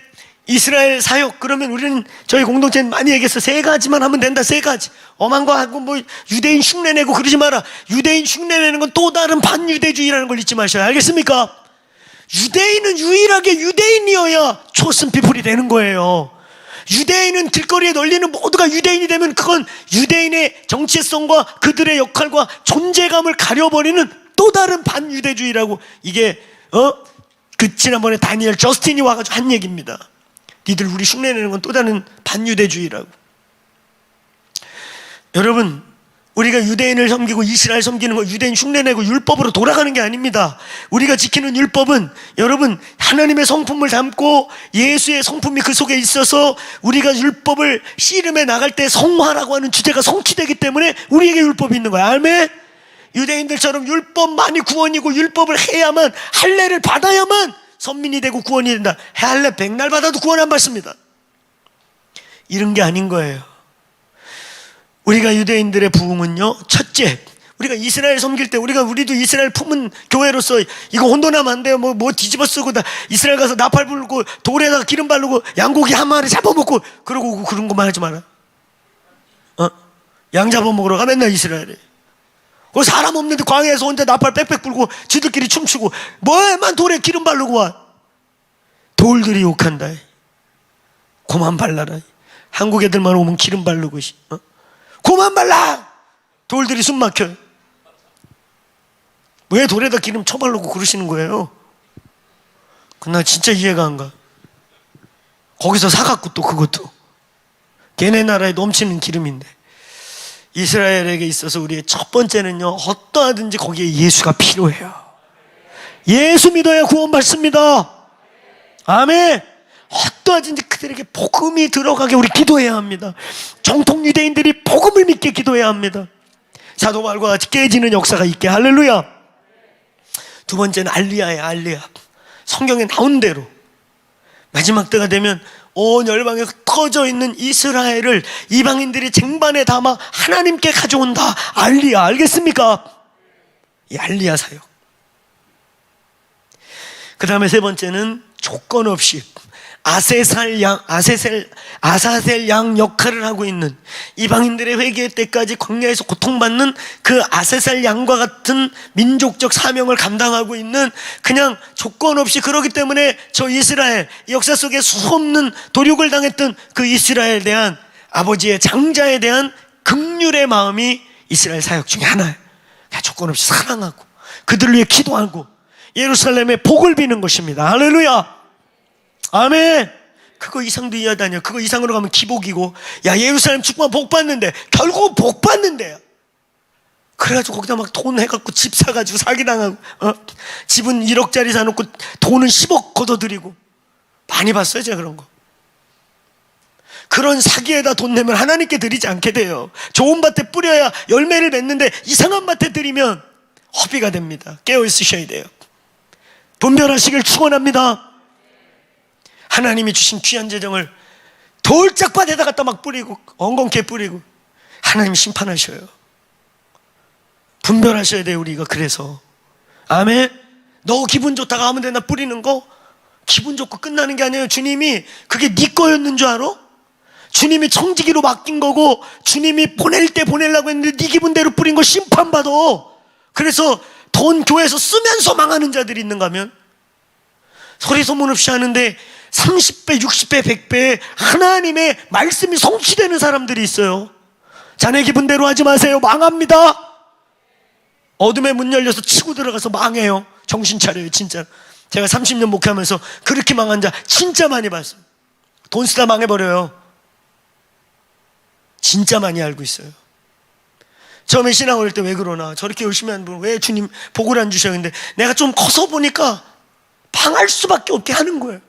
이스라엘 사역, 그러면 우리는 저희 공동체는 많이 얘기했어. 3가지만 하면 된다. 3가지. 엄한 거 하고 뭐 유대인 흉내내고 그러지 마라. 유대인 흉내내는 건 또 다른 반유대주의라는 걸 잊지 마셔요. 알겠습니까? 유대인은 유일하게 유대인이어야 초슨 피플이 되는 거예요. 유대인은 길거리에 널리는 모두가 유대인이 되면 그건 유대인의 정체성과 그들의 역할과 존재감을 가려버리는 또 다른 반유대주의라고, 이게 그 지난번에 다니엘 저스틴이 와가지고 한 얘기입니다. 니들 우리 흉내내는 건 또 다른 반유대주의라고. 여러분, 우리가 유대인을 섬기고 이스라엘 섬기는 거, 유대인 흉내내고 율법으로 돌아가는 게 아닙니다. 우리가 지키는 율법은 여러분 하나님의 성품을 담고 예수의 성품이 그 속에 있어서 우리가 율법을 씨름해 나갈 때 성화라고 하는 주제가 성취되기 때문에 우리에게 율법이 있는 거야. 아멘? 유대인들처럼 율법만이 구원이고 율법을 해야만, 할례를 받아야만 선민이 되고 구원이 된다. 할례 100날 받아도 구원 안 받습니다. 이런 게 아닌 거예요. 우리가 유대인들의 부흥은요, 첫째, 우리가 이스라엘 섬길 때 우리도 이스라엘 품은 교회로서 이거 혼돈하면 안 돼요. 뭐 뒤집어 쓰고 다 이스라엘 가서 나팔 불고 돌에다가 기름 바르고 양고기 한 마리 잡아먹고 그러고 오고 그런 것만 하지 마라. 양 잡아먹으러 가 맨날 이스라엘에. 그 사람 없는데 광야에서 혼자 나팔 빽빽 불고 지들끼리 춤추고 뭐에만 돌에 기름 바르고 와. 돌들이 욕한다. 고만 발라라. 한국 애들만 오면 기름 바르고 고만 발라. 돌들이 숨 막혀요. 왜 돌에다 기름 쳐바르고 그러시는 거예요? 나 진짜 이해가 안 가. 거기서 사갖고 또 그것도 걔네 나라에 넘치는 기름인데. 이스라엘에게 있어서 우리의 첫 번째는요, 어떠하든지 거기에 예수가 필요해요. 예수 믿어야 구원받습니다. 아멘. 어떠하든지 그들에게 복음이 들어가게 우리 기도해야 합니다. 정통 유대인들이 복음을 믿게 기도해야 합니다. 사도 바울과 같이 깨지는 역사가 있게. 할렐루야. 두 번째는 알리야예요. 알리야. 성경에 나온 대로 마지막 때가 되면 온 열방에 흩어져 있는 이스라엘을 이방인들이 쟁반에 담아 하나님께 가져온다. 알리야. 알겠습니까? 이 알리야 사역. 그 다음에 세 번째는 조건 없이 아사셀 양 역할을 하고 있는, 이방인들의 회개 때까지 광야에서 고통받는 그 아사셀 양과 같은 민족적 사명을 감당하고 있는, 그냥 조건 없이, 그러기 때문에 저 이스라엘 역사 속에 수없는 도륙을 당했던 그 이스라엘에 대한 아버지의 장자에 대한 긍휼의 마음이 이스라엘 사역 중에 하나예요. 그냥 조건 없이 사랑하고 그들을 위해 기도하고 예루살렘에 복을 비는 것입니다. 할렐루야. 아멘. 그거 이상도 이해하다 아니야. 그거 이상으로 가면 기복이고, 야 예루살렘 축구만 복 받는데 결국은 복 받는데요. 그래가지고 거기다 막 돈 해갖고 집 사가지고 사기당하고, 집은 1억짜리 사놓고 돈은 10억 걷어들이고. 많이 봤어요 제가 그런 거. 그런 사기에다 돈 내면 하나님께 드리지 않게 돼요. 좋은 밭에 뿌려야 열매를 맺는데 이상한 밭에 드리면 허비가 됩니다. 깨어있으셔야 돼요. 분별하시길 축원합니다. 하나님이 주신 귀한 재정을 돌짝밭에다 갖다 막 뿌리고 엉겅퀴 뿌리고 하나님 심판하셔요. 분별하셔야 돼요 우리가. 그래서 아멘. 너 기분 좋다가 아무 데나 뿌리는 거 기분 좋고 끝나는 게 아니에요. 주님이 그게 네 거였는 줄 알아? 주님이 청지기로 맡긴 거고 주님이 보낼 때 보내려고 했는데 네 기분대로 뿌린 거 심판받아. 그래서 돈 교회에서 쓰면서 망하는 자들이 있는가 하면 소리 소문 없이 하는데 30배, 60배, 100배 하나님의 말씀이 성취되는 사람들이 있어요. 자네 기분대로 하지 마세요. 망합니다. 어둠의 문 열려서 치고 들어가서 망해요. 정신 차려요 진짜. 제가 30년 목회하면서 그렇게 망한 자 진짜 많이 봤어요. 돈 쓰다 망해버려요. 진짜 많이 알고 있어요. 처음에 신앙 올 때 왜 그러나, 저렇게 열심히 하는 분 왜 주님 복을 안 주셔. 근데 내가 좀 커서 보니까 방할 수밖에 없게 하는 거예요.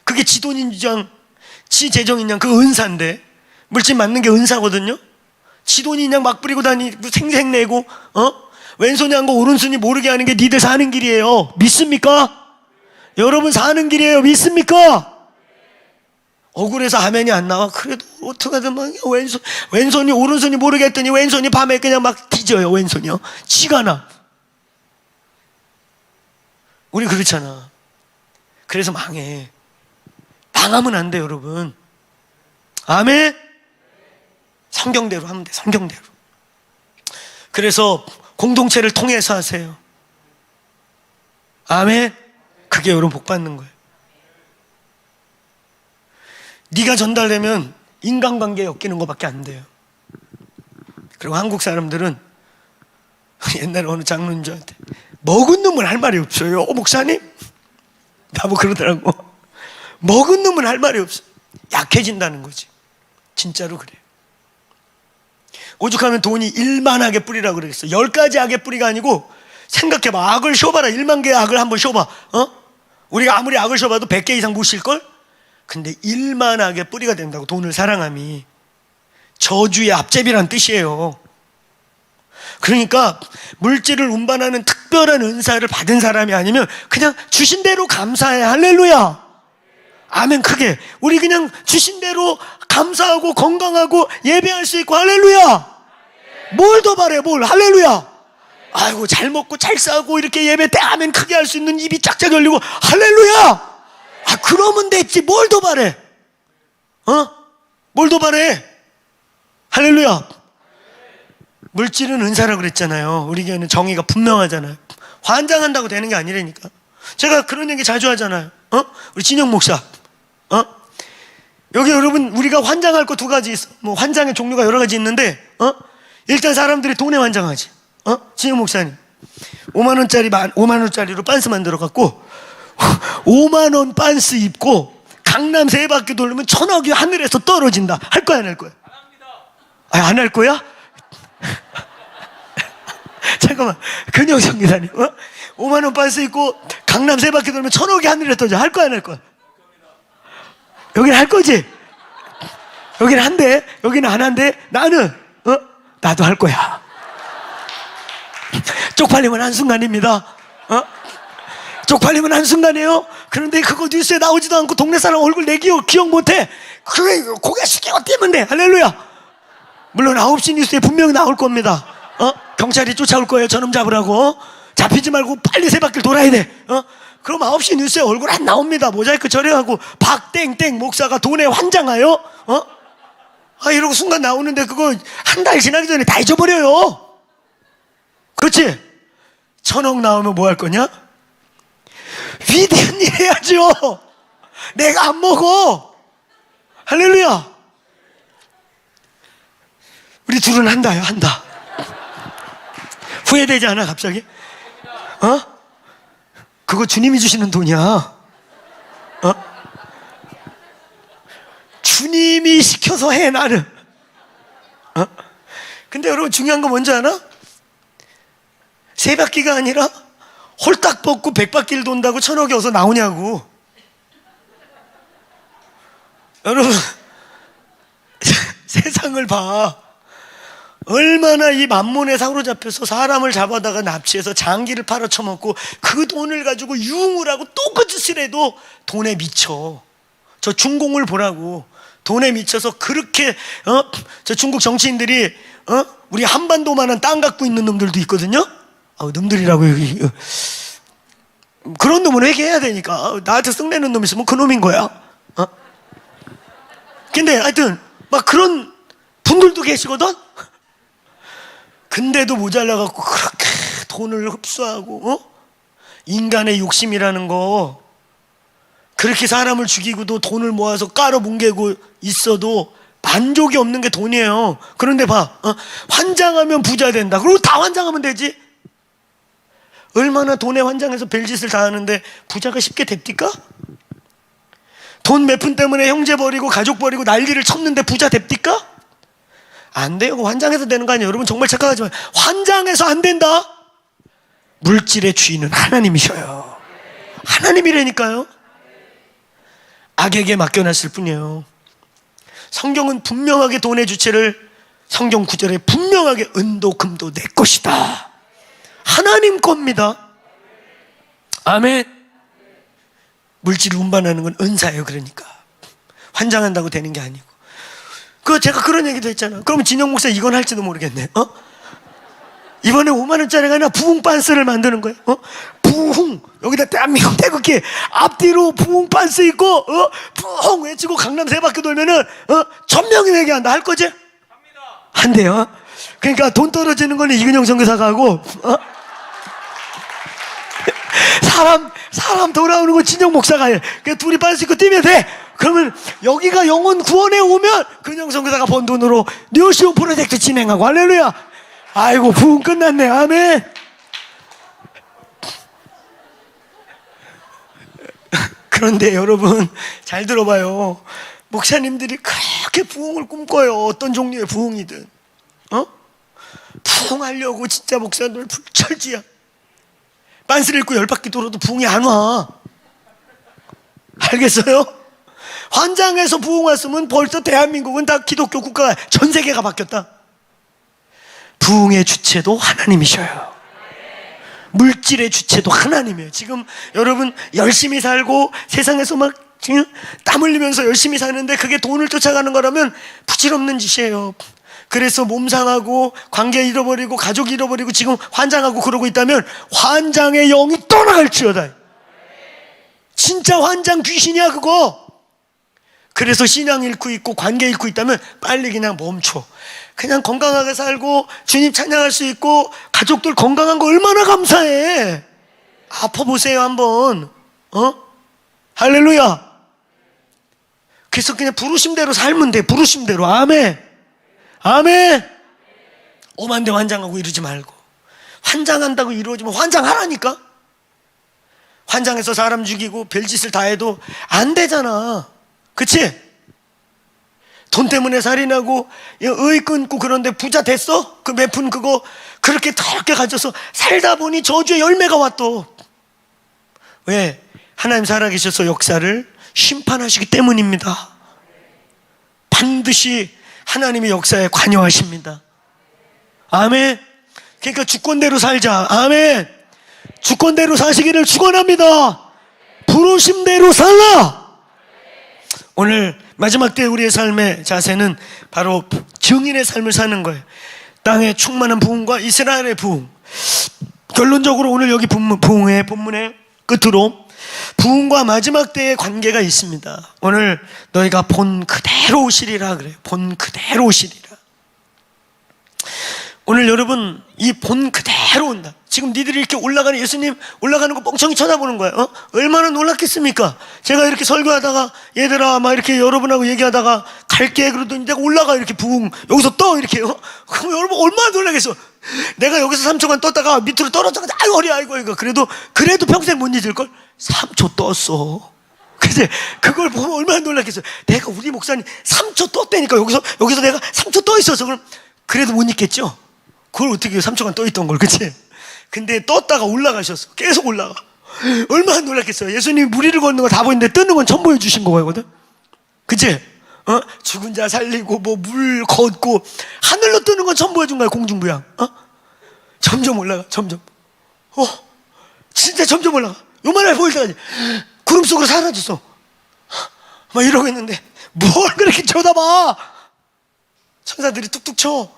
그게 지돈인양, 지재정인양, 그 은사인데, 물질 맞는 게 은사거든요. 지돈인양 막 뿌리고 다니고 생색내고 왼손이 한 거 오른손이 모르게 하는 게 니들 사는 길이에요. 믿습니까? 여러분 사는 길이에요. 믿습니까? 억울해서 아멘이 안 나와. 그래도 어떡하든 막 왼손이 오른손이 모르게 했더니 왼손이 밤에 그냥 막 뒤져요. 왼손이요. 지가 나. 우리 그렇잖아. 그래서 망해. 망하면 안 돼, 여러분. 아멘? 성경대로 하면 돼, 성경대로. 그래서 공동체를 통해서 하세요. 아멘? 그게 여러분 복 받는 거예요. 네가 전달되면 인간관계에 엮이는 것밖에 안 돼요. 그리고 한국 사람들은 옛날에 어느 장로님한테 먹은 놈은 할 말이 없어요. 목사님? 나보고 그러더라고. 먹은 놈은 할 말이 없어. 약해진다는 거지. 진짜로 그래요. 오죽하면 돈이 1만하게 뿌리라고 그러겠어. 10가지 악의 뿌리가 아니고 생각해봐. 악을 쉬어봐라. 1만 개의 악을 한번 쉬어봐. 우리가 아무리 악을 쉬어봐도 100개 이상 못 쉴걸? 근데 1만 악의 뿌리가 된다고. 돈을 사랑함이 저주의 앞제비란 뜻이에요. 그러니까 물질을 운반하는 특별한 은사를 받은 사람이 아니면 그냥 주신 대로 감사해. 할렐루야. 아멘. 크게 우리 그냥 주신 대로 감사하고 건강하고 예배할 수 있고. 할렐루야. 뭘 더 바래. 뭘. 할렐루야. 아이고 잘 먹고 잘 싸고 이렇게 예배 때 아멘 크게 할 수 있는 입이 쫙쫙 열리고. 할렐루야. 그러면 됐지. 뭘 더 바래. 뭘 더 바래. 할렐루야. 물질은 은사라고 그랬잖아요. 우리 교회는 정의가 분명하잖아요. 환장한다고 되는 게 아니라니까. 제가 그런 얘기 자주 하잖아요. 우리 진영 목사. 여기 여러분 우리가 환장할 거 2가지 있어. 뭐 환장의 종류가 여러 가지 있는데 일단 사람들이 돈에 환장하지. 진영 목사님 5만원짜리로 빤스 만들어 갖고 5만원 빤스 입고 강남 3바퀴 돌리면 1,000억이 하늘에서 떨어진다. 할 거야 안 할 거야? 안 할 거야? 잠깐만. 근영 성기사님 5만원 빤스 입고 강남 3바퀴 돌면 1,000억이 하늘에 떨어져. 할 거야 안 할 거야? 여기는 할 거지? 여기는 한대. 여기는 안 한대. 나는 나도 할 거야. 쪽팔리면 한순간입니다. 쪽팔리면 한순간이에요. 그런데 그거 뉴스에 나오지도 않고 동네 사람 얼굴 내 기억 못해. 그래 고개 숙이고 뛰면 돼. 할렐루야. 물론 9시 뉴스에 분명히 나올 겁니다. 경찰이 쫓아올 거예요. 저놈 잡으라고. 잡히지 말고 빨리 3바퀴를 돌아야 돼. 그럼 9시 뉴스에 얼굴 안 나옵니다. 모자이크 처리하고 박땡땡 목사가 돈에 환장하여 이러고 순간 나오는데 그거 한 달 지나기 전에 다 잊어버려요. 그렇지? 1,000억 나오면 뭐 할 거냐? 위대한 일 해야죠. 내가 안 먹어. 할렐루야. 우리 둘은 한다요. 한다. 후회되지 않아 갑자기? 그거 주님이 주시는 돈이야. 주님이 시켜서 해 나는. 근데 여러분 중요한 거 뭔지 아나? 3바퀴가 아니라 홀딱 벗고 100바퀴를 돈다고 1,000억이 어디서 나오냐고. 여러분 세상을 봐. 얼마나 이 만몬에 사로잡혀서 사람을 잡아다가 납치해서 장기를 팔아쳐먹고 그 돈을 가지고 유흥을 하고 또 그 짓을 해도 돈에 미쳐. 저 중공을 보라고. 돈에 미쳐서 그렇게 저 중국 정치인들이 우리 한반도만한 땅 갖고 있는 놈들도 있거든요. 놈들이라고 여기. 그런 놈은 회개해야 되니까. 나한테 썩내는 놈 있으면 그 놈인 거야. 근데 하여튼 막 그런 분들도 계시거든. 근데도 모자라갖고 그렇게 돈을 흡수하고 인간의 욕심이라는 거, 그렇게 사람을 죽이고도 돈을 모아서 깔아뭉개고 있어도 만족이 없는 게 돈이에요. 그런데 봐, 환장하면 부자 된다. 그리고 다 환장하면 되지. 얼마나 돈에 환장해서 별짓을 다 하는데 부자가 쉽게 됩니까? 돈 몇 푼 때문에 형제 버리고 가족 버리고 난리를 쳤는데 부자 됩니까? 안 돼요. 환장해서 되는 거 아니에요. 여러분 정말 착각하지만 환장해서 안 된다. 물질의 주인은 하나님이셔요. 하나님이라니까요. 악에게 맡겨놨을 뿐이에요. 성경은 분명하게 돈의 주체를 성경 구절에 분명하게 은도 금도 내 것이다. 하나님 겁니다. 아멘. 물질을 운반하는 건 은사예요. 그러니까 환장한다고 되는 게 아니고. 제가 그런 얘기도 했잖아. 그러면 진영 목사 이건 할지도 모르겠네. 이번에 5만 원짜리가 아니라 부흥 빤스를 만드는 거예요. 부흥, 여기다 대한민국 태극기 앞뒤로 부흥 빤스 있고 부흥 외치고 강남 세 바퀴 돌면은 1000명이 되게 한다. 할 거지? 한대요. 그러니까 돈 떨어지는 거는 이근영 선교사가 하고 사람 돌아오는 건 진영 목사가 해. 그냥 둘이 빤스 입고 뛰면 돼. 그러면 여기가 영혼 구원에 오면 근영 선교사가 번 돈으로 뉴시오 프로젝트 진행하고. 할렐루야. 아이고 부흥 끝났네. 아멘. 그런데 여러분 잘 들어봐요. 목사님들이 그렇게 부흥을 꿈꿔요. 어떤 종류의 부흥이든 부흥하려고 진짜 목사들 불철지야. 빤스를 입고 10바퀴 돌아도 부흥이 안 와. 알겠어요? 환장해서 부흥 왔으면 벌써 대한민국은 다 기독교 국가가 전 세계가 바뀌었다. 부흥의 주체도 하나님이셔요. 물질의 주체도 하나님이에요. 지금 여러분 열심히 살고 세상에서 막 땀 흘리면서 열심히 사는데 그게 돈을 쫓아가는 거라면 부질없는 짓이에요. 그래서 몸 상하고 관계 잃어버리고 가족 잃어버리고 지금 환장하고 그러고 있다면 환장의 영이 떠나갈지어다. 진짜 환장 귀신이야 그거. 그래서 신앙 잃고 있고 관계 잃고 있다면 빨리 그냥 멈춰. 그냥 건강하게 살고 주님 찬양할 수 있고 가족들 건강한 거 얼마나 감사해. 아파보세요 한번. 할렐루야. 그래서 그냥 부르심대로 살면 돼. 부르심대로. 아멘. 아멘. 오만대 환장하고 이러지 말고. 환장한다고 이루어지면 환장하라니까. 환장해서 사람 죽이고 별짓을 다 해도 안 되잖아. 그치? 돈 때문에 살인하고 의 끊고 그런데 부자 됐어? 그 몇 푼 그거 그렇게 더럽게 가져서 살다 보니 저주의 열매가 왔어. 왜? 하나님 살아계셔서 역사를 심판하시기 때문입니다. 반드시 하나님의 역사에 관여하십니다. 아멘. 그러니까 주권대로 살자. 아멘. 주권대로 사시기를 축원합니다. 부르심대로 살라. 오늘 마지막 때 우리의 삶의 자세는 바로 증인의 삶을 사는 거예요. 땅의 충만한 부흥과 이스라엘의 부흥. 결론적으로 오늘 여기 부흥의 본문의 끝으로 부흥과 마지막 때의 관계가 있습니다. 오늘 너희가 본 그대로 오시리라 그래요. 본 그대로 오시리라. 오늘 여러분 이 본 그대로 온다. 지금 니들이 이렇게 올라가는 예수님 올라가는 거 멍청이 쳐다보는 거예요. 얼마나 놀랐겠습니까? 제가 이렇게 설교하다가 얘들아 막 이렇게 여러분하고 얘기하다가 갈게 그러더니 내가 올라가 이렇게 부흥 여기서 떠 이렇게. 그럼 여러분 얼마나 놀라겠어. 내가 여기서 3초간 떴다가 밑으로 떨어져가지고 아이고 허리 아이고 이거 그래도 평생 못 잊을걸. 3초 떴어. 그치? 그걸 보면 얼마나 놀랐겠어. 내가 우리 목사님 3초 떴다니까. 여기서 내가 3초 떠 있어서 그럼 그래도 못 잊겠죠. 그걸 어떻게 3초간 떠 있던 걸. 그치? 근데 떴다가 올라가셨어. 계속 올라가. 얼마나 놀랐겠어요. 예수님이 무리를 걷는 거 다 보이는데 뜨는 건 처음 보여주신 거거든. 그치? 죽은 자 살리고 뭐 물 걷고 하늘로 뜨는 건 처음 보여준 거야. 공중부양. 점점 올라가. 점점. 진짜 점점 올라가. 요만하게 보일 때까지 구름 속으로 사라졌어. 막 이러고 있는데 뭘 그렇게 쳐다봐. 천사들이 뚝뚝 쳐.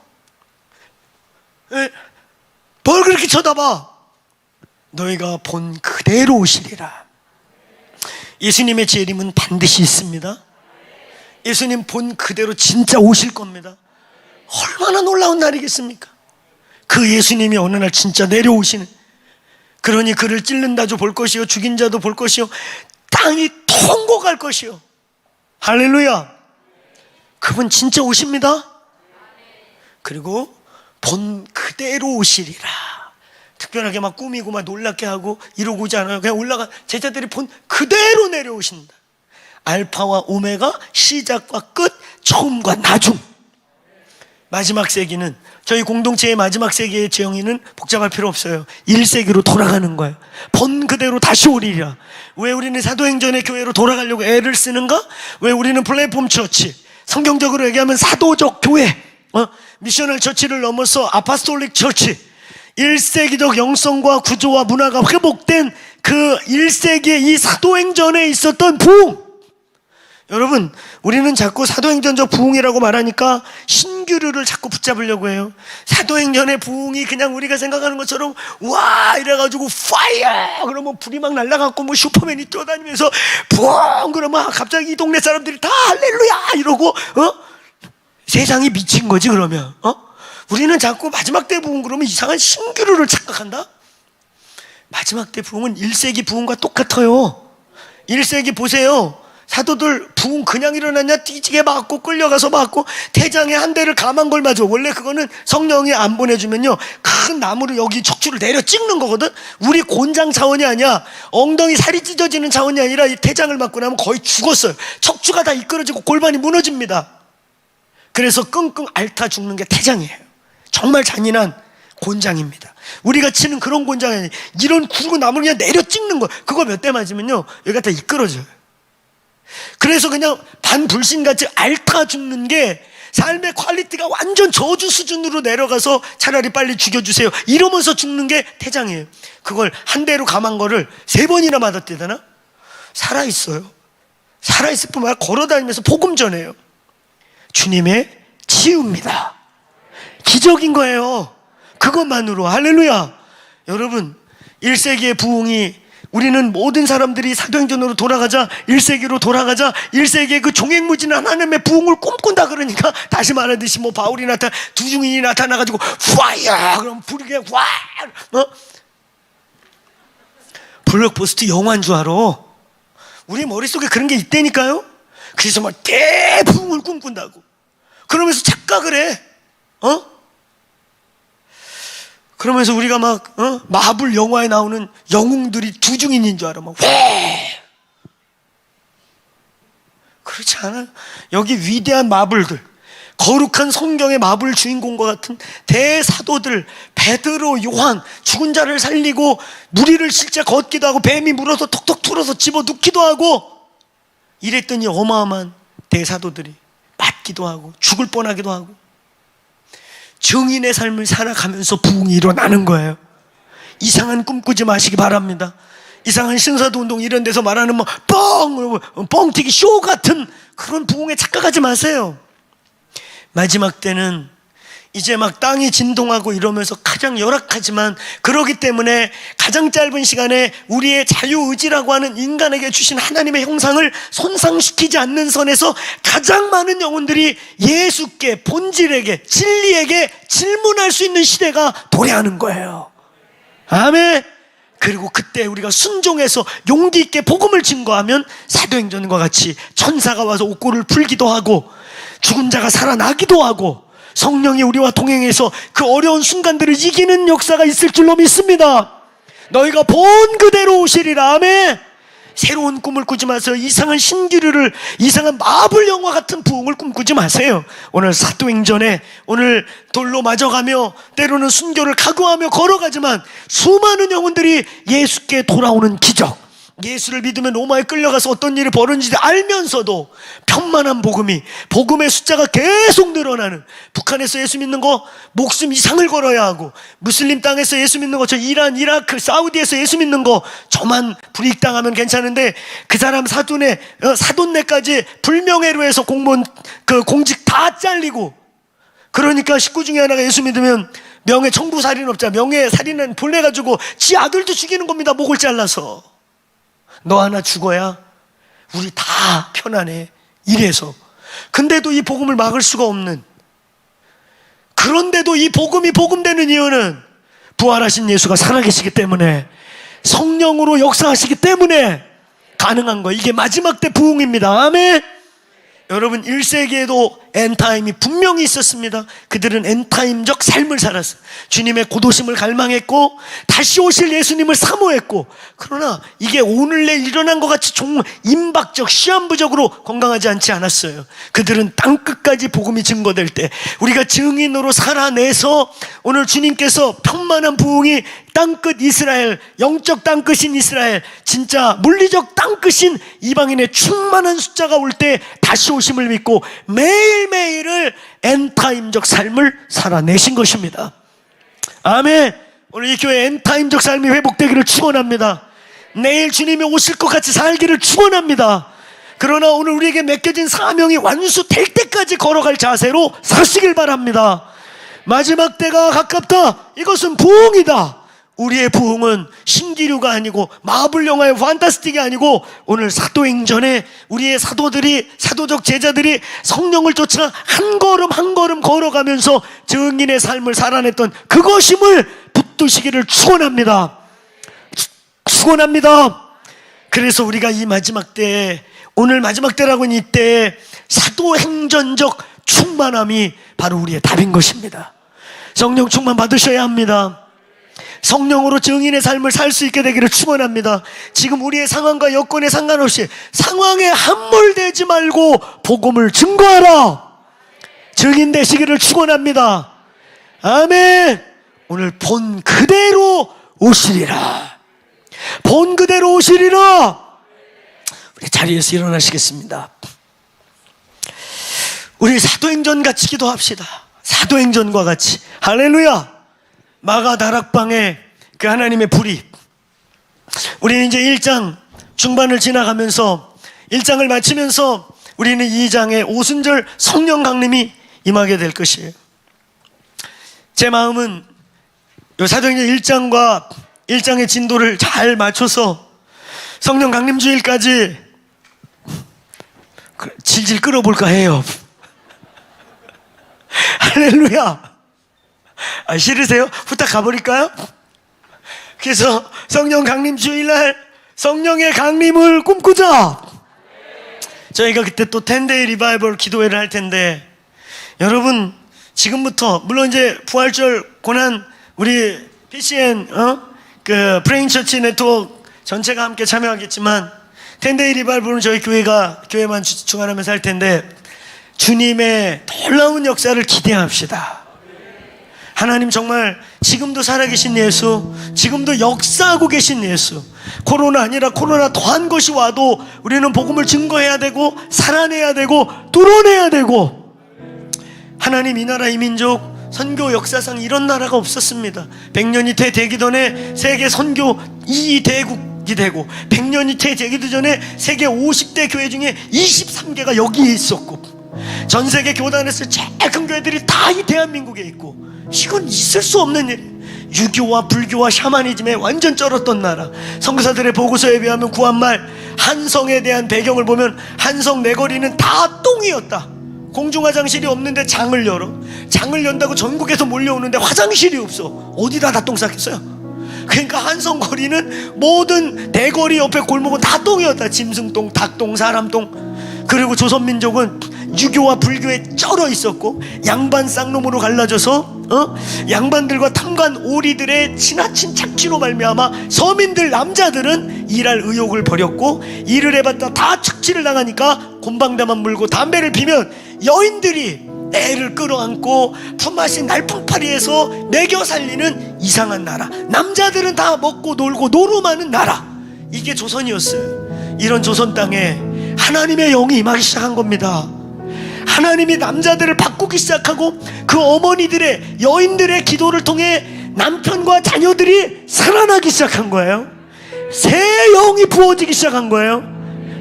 뭘 그렇게 쳐다봐. 너희가 본 그대로 오시리라. 예수님의 재림은 반드시 있습니다. 예수님 본 그대로 진짜 오실 겁니다. 얼마나 놀라운 날이겠습니까? 그 예수님이 어느 날 진짜 내려오시는. 그러니 그를 찔른 자도 볼 것이요 죽인 자도 볼 것이요 땅이 통곡할 것이요. 할렐루야. 그분 진짜 오십니다. 그리고 본 그대로 오시리라. 특별하게 막 꾸미고 막 놀랍게 하고 이러고 오지 않아요. 그냥 올라가 제자들이 본 그대로 내려오신다. 알파와 오메가, 시작과 끝, 처음과 나중. 마지막 세기는 저희 공동체의 마지막 세기의 정의는 복잡할 필요 없어요. 1세기로 돌아가는 거예요. 본 그대로 다시 오리라. 왜 우리는 사도행전의 교회로 돌아가려고 애를 쓰는가? 왜 우리는 플랫폼 처치, 성경적으로 얘기하면 사도적 교회, 미셔널 처치를 넘어서 아파스톨릭 처치, 1세기적 영성과 구조와 문화가 회복된 그 1세기의 이 사도행전에 있었던 부흥. 여러분, 우리는 자꾸 사도행전적 부흥이라고 말하니까 신규류를 자꾸 붙잡으려고 해요. 사도행전의 부흥이 그냥 우리가 생각하는 것처럼 와 이래가지고 파이어 그러면 불이 막 날아가고 뭐 슈퍼맨이 뛰어다니면서 부흥 그러면 갑자기 이 동네 사람들이 다 할렐루야 이러고 세상이 미친 거지. 그러면 우리는 자꾸 마지막 때 부흥 그러면 이상한 신규류를 착각한다. 마지막 때 부흥은 1세기 부흥과 똑같아요. 1세기 보세요. 사도들 부흥 그냥 일어났냐? 띠지게 맞고 끌려가서 맞고 태장에 한 대를 감한 걸 맞아. 원래 그거는 성령이 안 보내주면요 큰 나무를 여기 척추를 내려 찍는 거거든. 우리 곤장 차원이 아니야. 엉덩이 살이 찢어지는 차원이 아니라 이 태장을 맞고 나면 거의 죽었어요. 척추가 다 이끌어지고 골반이 무너집니다. 그래서 끙끙 앓다 죽는 게 태장이에요. 정말 잔인한 곤장입니다. 우리가 치는 그런 곤장이 아니에요. 이런 굵은 나무를 그냥 내려 찍는 거. 그거 몇 대 맞으면요 여기가 다 이끌어져요. 그래서 그냥 반불신같이 앓다 죽는 게 삶의 퀄리티가 완전 저주 수준으로 내려가서 차라리 빨리 죽여주세요 이러면서 죽는 게 태장이에요. 그걸 한 대로 감한 거를 3번이나 맞았대잖아. 살아있어요. 살아있을 뿐만 아니라 걸어다니면서 복음 전해요. 주님의 치유입니다. 기적인 거예요. 그것만으로. 할렐루야. 여러분, 1세기의 부흥이 우리는 모든 사람들이 사도행전으로 돌아가자, 1세기로 돌아가자, 1세기의 그 종횡무진한 하나님의 부흥을 꿈꾼다. 그러니까 다시 말하듯이 뭐 바울이 두 증인이 나타나가지고 파이어 그럼 불이 와 블록버스터 영화인 줄 알아. 우리 머릿속에 그런 게 있다니까요. 그래서 막 대부흥을 꿈꾼다고 그러면서 착각을 해. 그러면서 우리가 막 마블 영화에 나오는 영웅들이 두 증인인 줄 알아. 막 그렇지 않아요. 여기 위대한 마블들, 거룩한 성경의 마블 주인공과 같은 대사도들, 베드로, 요한, 죽은 자를 살리고 무리를 실제 걷기도 하고 뱀이 물어서 톡톡 뚫어서 집어넣기도 하고 이랬더니 어마어마한 대사도들이 맞기도 하고 죽을 뻔하기도 하고 증인의 삶을 살아가면서 부흥이 일어나는 거예요. 이상한 꿈 꾸지 마시기 바랍니다. 이상한 신사도 운동 이런 데서 말하는 뭐 뻥튀기 쇼 같은 그런 부흥에 착각하지 마세요. 마지막 때는 이제 막 땅이 진동하고 이러면서 가장 열악하지만 그러기 때문에 가장 짧은 시간에 우리의 자유의지라고 하는 인간에게 주신 하나님의 형상을 손상시키지 않는 선에서 가장 많은 영혼들이 예수께, 본질에게, 진리에게 질문할 수 있는 시대가 도래하는 거예요. 아멘. 그리고 그때 우리가 순종해서 용기 있게 복음을 증거하면 사도행전과 같이 천사가 와서 옥고를 풀기도 하고 죽은 자가 살아나기도 하고 성령이 우리와 동행해서 그 어려운 순간들을 이기는 역사가 있을 줄로 믿습니다. 너희가 본 그대로 오시리라. 아멘. 새로운 꿈을 꾸지 마세요. 이상한 신기류를, 이상한 마블 영화 같은 부흥을 꿈꾸지 마세요. 오늘 사도행전에 오늘 돌로 맞아가며 때로는 순교를 각오하며 걸어가지만 수많은 영혼들이 예수께 돌아오는 기적, 예수를 믿으면 로마에 끌려가서 어떤 일이 벌어지는지 알면서도 편만한 복음이, 복음의 숫자가 계속 늘어나는, 북한에서 예수 믿는 거 목숨 이상을 걸어야 하고, 무슬림 땅에서 예수 믿는 거, 저 이란, 이라크, 사우디에서 예수 믿는 거 저만 불이익당하면 괜찮은데 그 사람 사돈네까지 불명예로 해서 공무원 공직 다 잘리고, 그러니까 식구 중에 하나가 예수 믿으면 명예 청부살인업자, 명예살인은 본래가지고 지 아들도 죽이는 겁니다. 목을 잘라서. 너 하나 죽어야 우리 다 편안해. 이래서. 근데도 이 복음을 막을 수가 없는, 그런데도 이 복음이 복음되는 이유는 부활하신 예수가 살아계시기 때문에, 성령으로 역사하시기 때문에 가능한 거예요. 이게 마지막 때 부흥입니다. 아멘. 여러분, 1세기에도 엔타임이 분명히 있었습니다. 그들은 엔타임적 삶을 살았어요. 주님의 고도심을 갈망했고 다시 오실 예수님을 사모했고, 그러나 이게 오늘 내일 일어난 것 같이 임박적 시한부적으로 건강하지 않지 않았어요. 그들은 땅끝까지 복음이 증거될 때 우리가 증인으로 살아내서 오늘 주님께서 편만한 부흥이 땅끝 이스라엘, 영적 땅끝인 이스라엘, 진짜 물리적 땅끝인 이방인의 충만한 숫자가 올 때 다시 오심을 믿고 매일매일을 엔타임적 삶을 살아내신 것입니다. 아멘. 오늘 이 교회 엔타임적 삶이 회복되기를 축원합니다. 내일 주님이 오실 것 같이 살기를 축원합니다. 그러나 오늘 우리에게 맡겨진 사명이 완수될 때까지 걸어갈 자세로 사시길 바랍니다. 마지막 때가 가깝다. 이것은 부흥이다. 우리의 부흥은 신기류가 아니고 마블 영화의 판타스틱이 아니고 오늘 사도행전에 우리의 사도들이, 사도적 제자들이 성령을 쫓아 한 걸음 한 걸음 걸어가면서 증인의 삶을 살아냈던 그것임을 붙드시기를 축원합니다. 축원합니다. 그래서 우리가 이 마지막 때에, 오늘 마지막 때라고는 이때에 사도행전적 충만함이 바로 우리의 답인 것입니다. 성령 충만 받으셔야 합니다. 성령으로 증인의 삶을 살 수 있게 되기를 축원합니다. 지금 우리의 상황과 여건에 상관없이 상황에 함몰되지 말고 복음을 증거하라. 증인 되시기를 축원합니다. 아멘. 오늘 본 그대로 오시리라. 본 그대로 오시리라. 우리 자리에서 일어나시겠습니다. 우리 사도행전 같이 기도합시다. 사도행전과 같이. 할렐루야. 마가 다락방에 그 하나님의 불이, 우리는 이제 1장 중반을 지나가면서 1장을 마치면서 우리는 2장의 오순절 성령 강림이 임하게 될 것이에요. 제 마음은 이 사도행전 1장과 1장의 진도를 잘 맞춰서 성령 강림 주일까지 질질 끌어볼까 해요. 할렐루야. 싫으세요? 후딱 가버릴까요? 그래서 성령 강림 주일날 성령의 강림을 꿈꾸자. 저희가 그때 또 10데이 리바이벌 기도회를 할 텐데, 여러분 지금부터, 물론 이제 부활절 고난 우리 PCN 그 프레인처치 네트워크 전체가 함께 참여하겠지만 10데이 리바이벌은 저희 교회만 주관하면서 할 텐데, 주님의 놀라운 역사를 기대합시다. 하나님 정말 지금도 살아계신 예수, 지금도 역사하고 계신 예수, 코로나 아니라 코로나 더한 것이 와도 우리는 복음을 증거해야 되고 살아내야 되고 뚫어내야 되고, 하나님 이 나라 이 민족 선교 역사상 이런 나라가 없었습니다. 100년이 되기 전에 세계 선교 2위 대국이 되고, 100년이 되기도 전에 세계 50대 교회 중에 23개가 여기에 있었고, 전 세계 교단에서 제일 큰 교회들이 다 이 대한민국에 있고, 이건 있을 수 없는 일. 유교와 불교와 샤머니즘에 완전 쩔었던 나라. 선교사들의 보고서에 비하면 구한말 한성에 대한 배경을 보면 한성 내거리는 다 똥이었다. 공중화장실이 없는데 장을 열어. 장을 연다고 전국에서 몰려오는데 화장실이 없어. 어디다 다 똥 쌌겠어요? 그러니까 한성 거리는 모든 대거리 옆에 골목은 다 똥이었다. 짐승똥, 닭똥, 사람똥. 그리고 조선민족은 유교와 불교에 쩔어 있었고, 양반 쌍놈으로 갈라져서 양반들과 탐관 오리들의 지나친 착취로 말미암아 서민들 남자들은 일할 의욕을 버렸고, 일을 해봤다 다 착취를 당하니까 곰방대만 물고 담배를 피면 여인들이 애를 끌어안고 품앗이 날풍파리에서 먹여 살리는 이상한 나라. 남자들은 다 먹고 놀고 노름하는 나라. 이게 조선이었어요. 이런 조선 땅에 하나님의 영이 임하기 시작한 겁니다. 하나님이 남자들을 바꾸기 시작하고, 그 어머니들의, 여인들의 기도를 통해 남편과 자녀들이 살아나기 시작한 거예요. 새 영이 부어지기 시작한 거예요.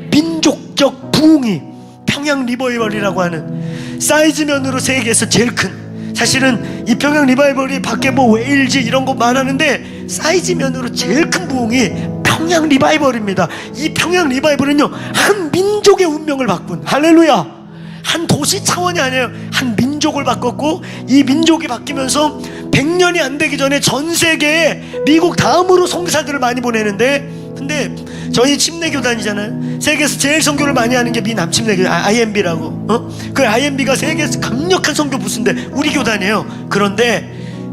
민족적 부흥이, 평양 리바이벌이라고 하는 사이즈면으로 세계에서 제일 큰, 사실은 이 평양 리바이벌이 밖에 뭐 웨일즈 이런 거 말하는데 사이즈면으로 제일 큰 부흥이 평양 리바이벌입니다. 이 평양 리바이벌은요, 한 민족의 운명을 바꾼, 할렐루야, 한 도시 차원이 아니에요. 한 민족을 바꿨고, 이 민족이 바뀌면서 100년이 안 되기 전에 전 세계에 미국 다음으로 선교사들을 많이 보내는데, 근데 저희 침례교단이잖아요. 세계에서 제일 선교를 많이 하는 게 미 남침례교단, IMB라고. 그 IMB가 세계에서 강력한 선교 부스인데 우리 교단이에요. 그런데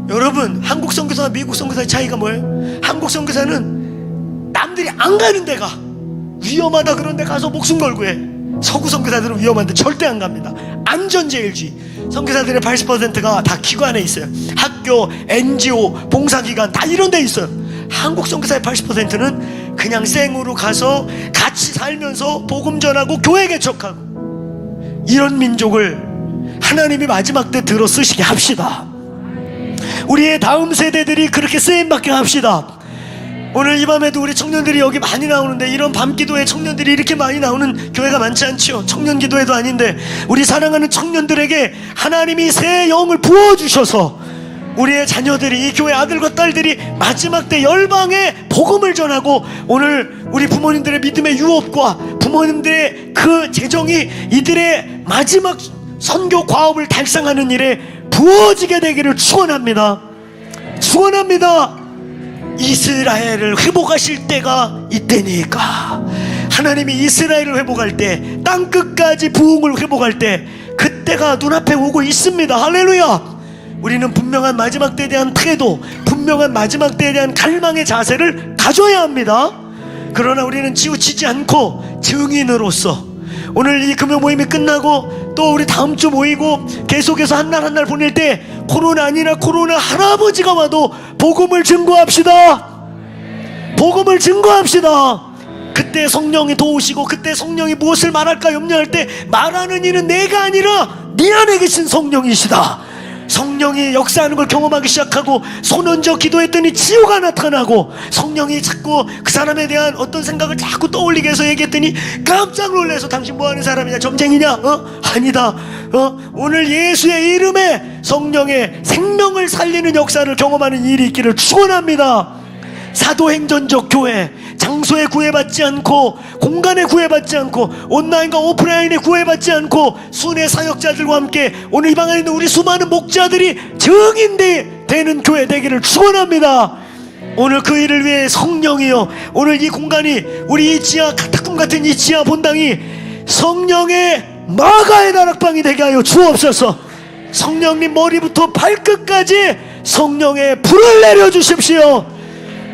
여러분, 한국 선교사와 미국 선교사의 차이가 뭐예요? 한국 선교사는 남들이 안 가는 데가, 위험하다 그런 데 가서 목숨 걸고 해. 서구 선교사들은 위험한데 절대 안 갑니다. 안전제일주의. 선교사들의 80%가 다 기관에 있어요. 학교, NGO, 봉사기관 다 이런 데 있어요. 한국 선교사의 80%는 그냥 생으로 가서 같이 살면서 복음 전하고 교회 개척하고, 이런 민족을 하나님이 마지막 때 들어 쓰시게 합시다. 우리의 다음 세대들이 그렇게 쓰임받게 합시다. 오늘 이 밤에도 우리 청년들이 여기 많이 나오는데, 이런 밤기도에 청년들이 이렇게 많이 나오는 교회가 많지 않지요. 청년기도회도 아닌데 우리 사랑하는 청년들에게 하나님이 새 영을 부어주셔서 우리의 자녀들이, 이 교회 아들과 딸들이 마지막 때 열방에 복음을 전하고, 오늘 우리 부모님들의 믿음의 유업과 부모님들의 그 재정이 이들의 마지막 선교 과업을 달성하는 일에 부어지게 되기를 축원합니다. 축원합니다. 이스라엘을 회복하실 때가 이때니까. 하나님이 이스라엘을 회복할 때, 땅끝까지 부흥을 회복할 때, 그때가 눈앞에 오고 있습니다. 할렐루야. 우리는 분명한 마지막 때에 대한 태도, 분명한 마지막 때에 대한 갈망의 자세를 가져야 합니다. 그러나 우리는 치우치지 않고 증인으로서, 오늘 이 금요 모임이 끝나고 또 우리 다음 주 모이고 계속해서 한 날 한 날 보낼 때, 코로나 아니라 코로나 할아버지가 와도 복음을 증거합시다. 복음을 증거합시다. 그때 성령이 도우시고, 그때 성령이 무엇을 말할까 염려할 때 말하는 이는 내가 아니라 네 안에 계신 성령이시다. 성령이 역사하는 걸 경험하기 시작하고, 손 얹어 기도했더니 치유가 나타나고, 성령이 자꾸 그 사람에 대한 어떤 생각을 자꾸 떠올리게 해서 얘기했더니 깜짝 놀라서 당신 뭐하는 사람이냐, 점쟁이냐? 아니다. 오늘 예수의 이름에 성령의 생명을 살리는 역사를 경험하는 일이 있기를 축원합니다. 사도행전적 교회, 장소에 구애받지 않고, 공간에 구애받지 않고, 온라인과 오프라인에 구애받지 않고, 순회 사역자들과 함께 오늘 이 방 안에 있는 우리 수많은 목자들이 증인이 되는 교회 되기를 축원합니다. 오늘 그 일을 위해 성령이요, 오늘 이 공간이, 우리 이 지하 카타콤 같은 이 지하 본당이 성령의 마가의 나락방이 되게 하여 주옵소서. 성령님 머리부터 발끝까지 성령의 불을 내려주십시오.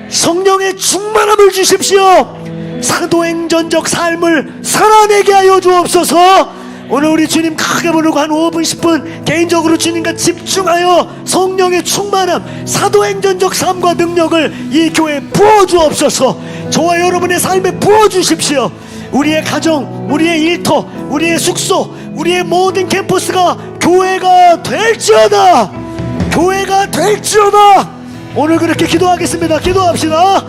성령의 충만함을 주십시오. 사도행전적 삶을 살아내게 하여 주옵소서. 오늘 우리 주님 크게 부르고 한 5분 10분 개인적으로 주님과 집중하여 성령의 충만함, 사도행전적 삶과 능력을 이 교회에 부어주옵소서. 저와 여러분의 삶에 부어주십시오. 우리의 가정, 우리의 일터, 우리의 숙소, 우리의 모든 캠퍼스가 교회가 될지어다. 교회가 될지어다. 오늘 그렇게 기도하겠습니다. 기도합시다.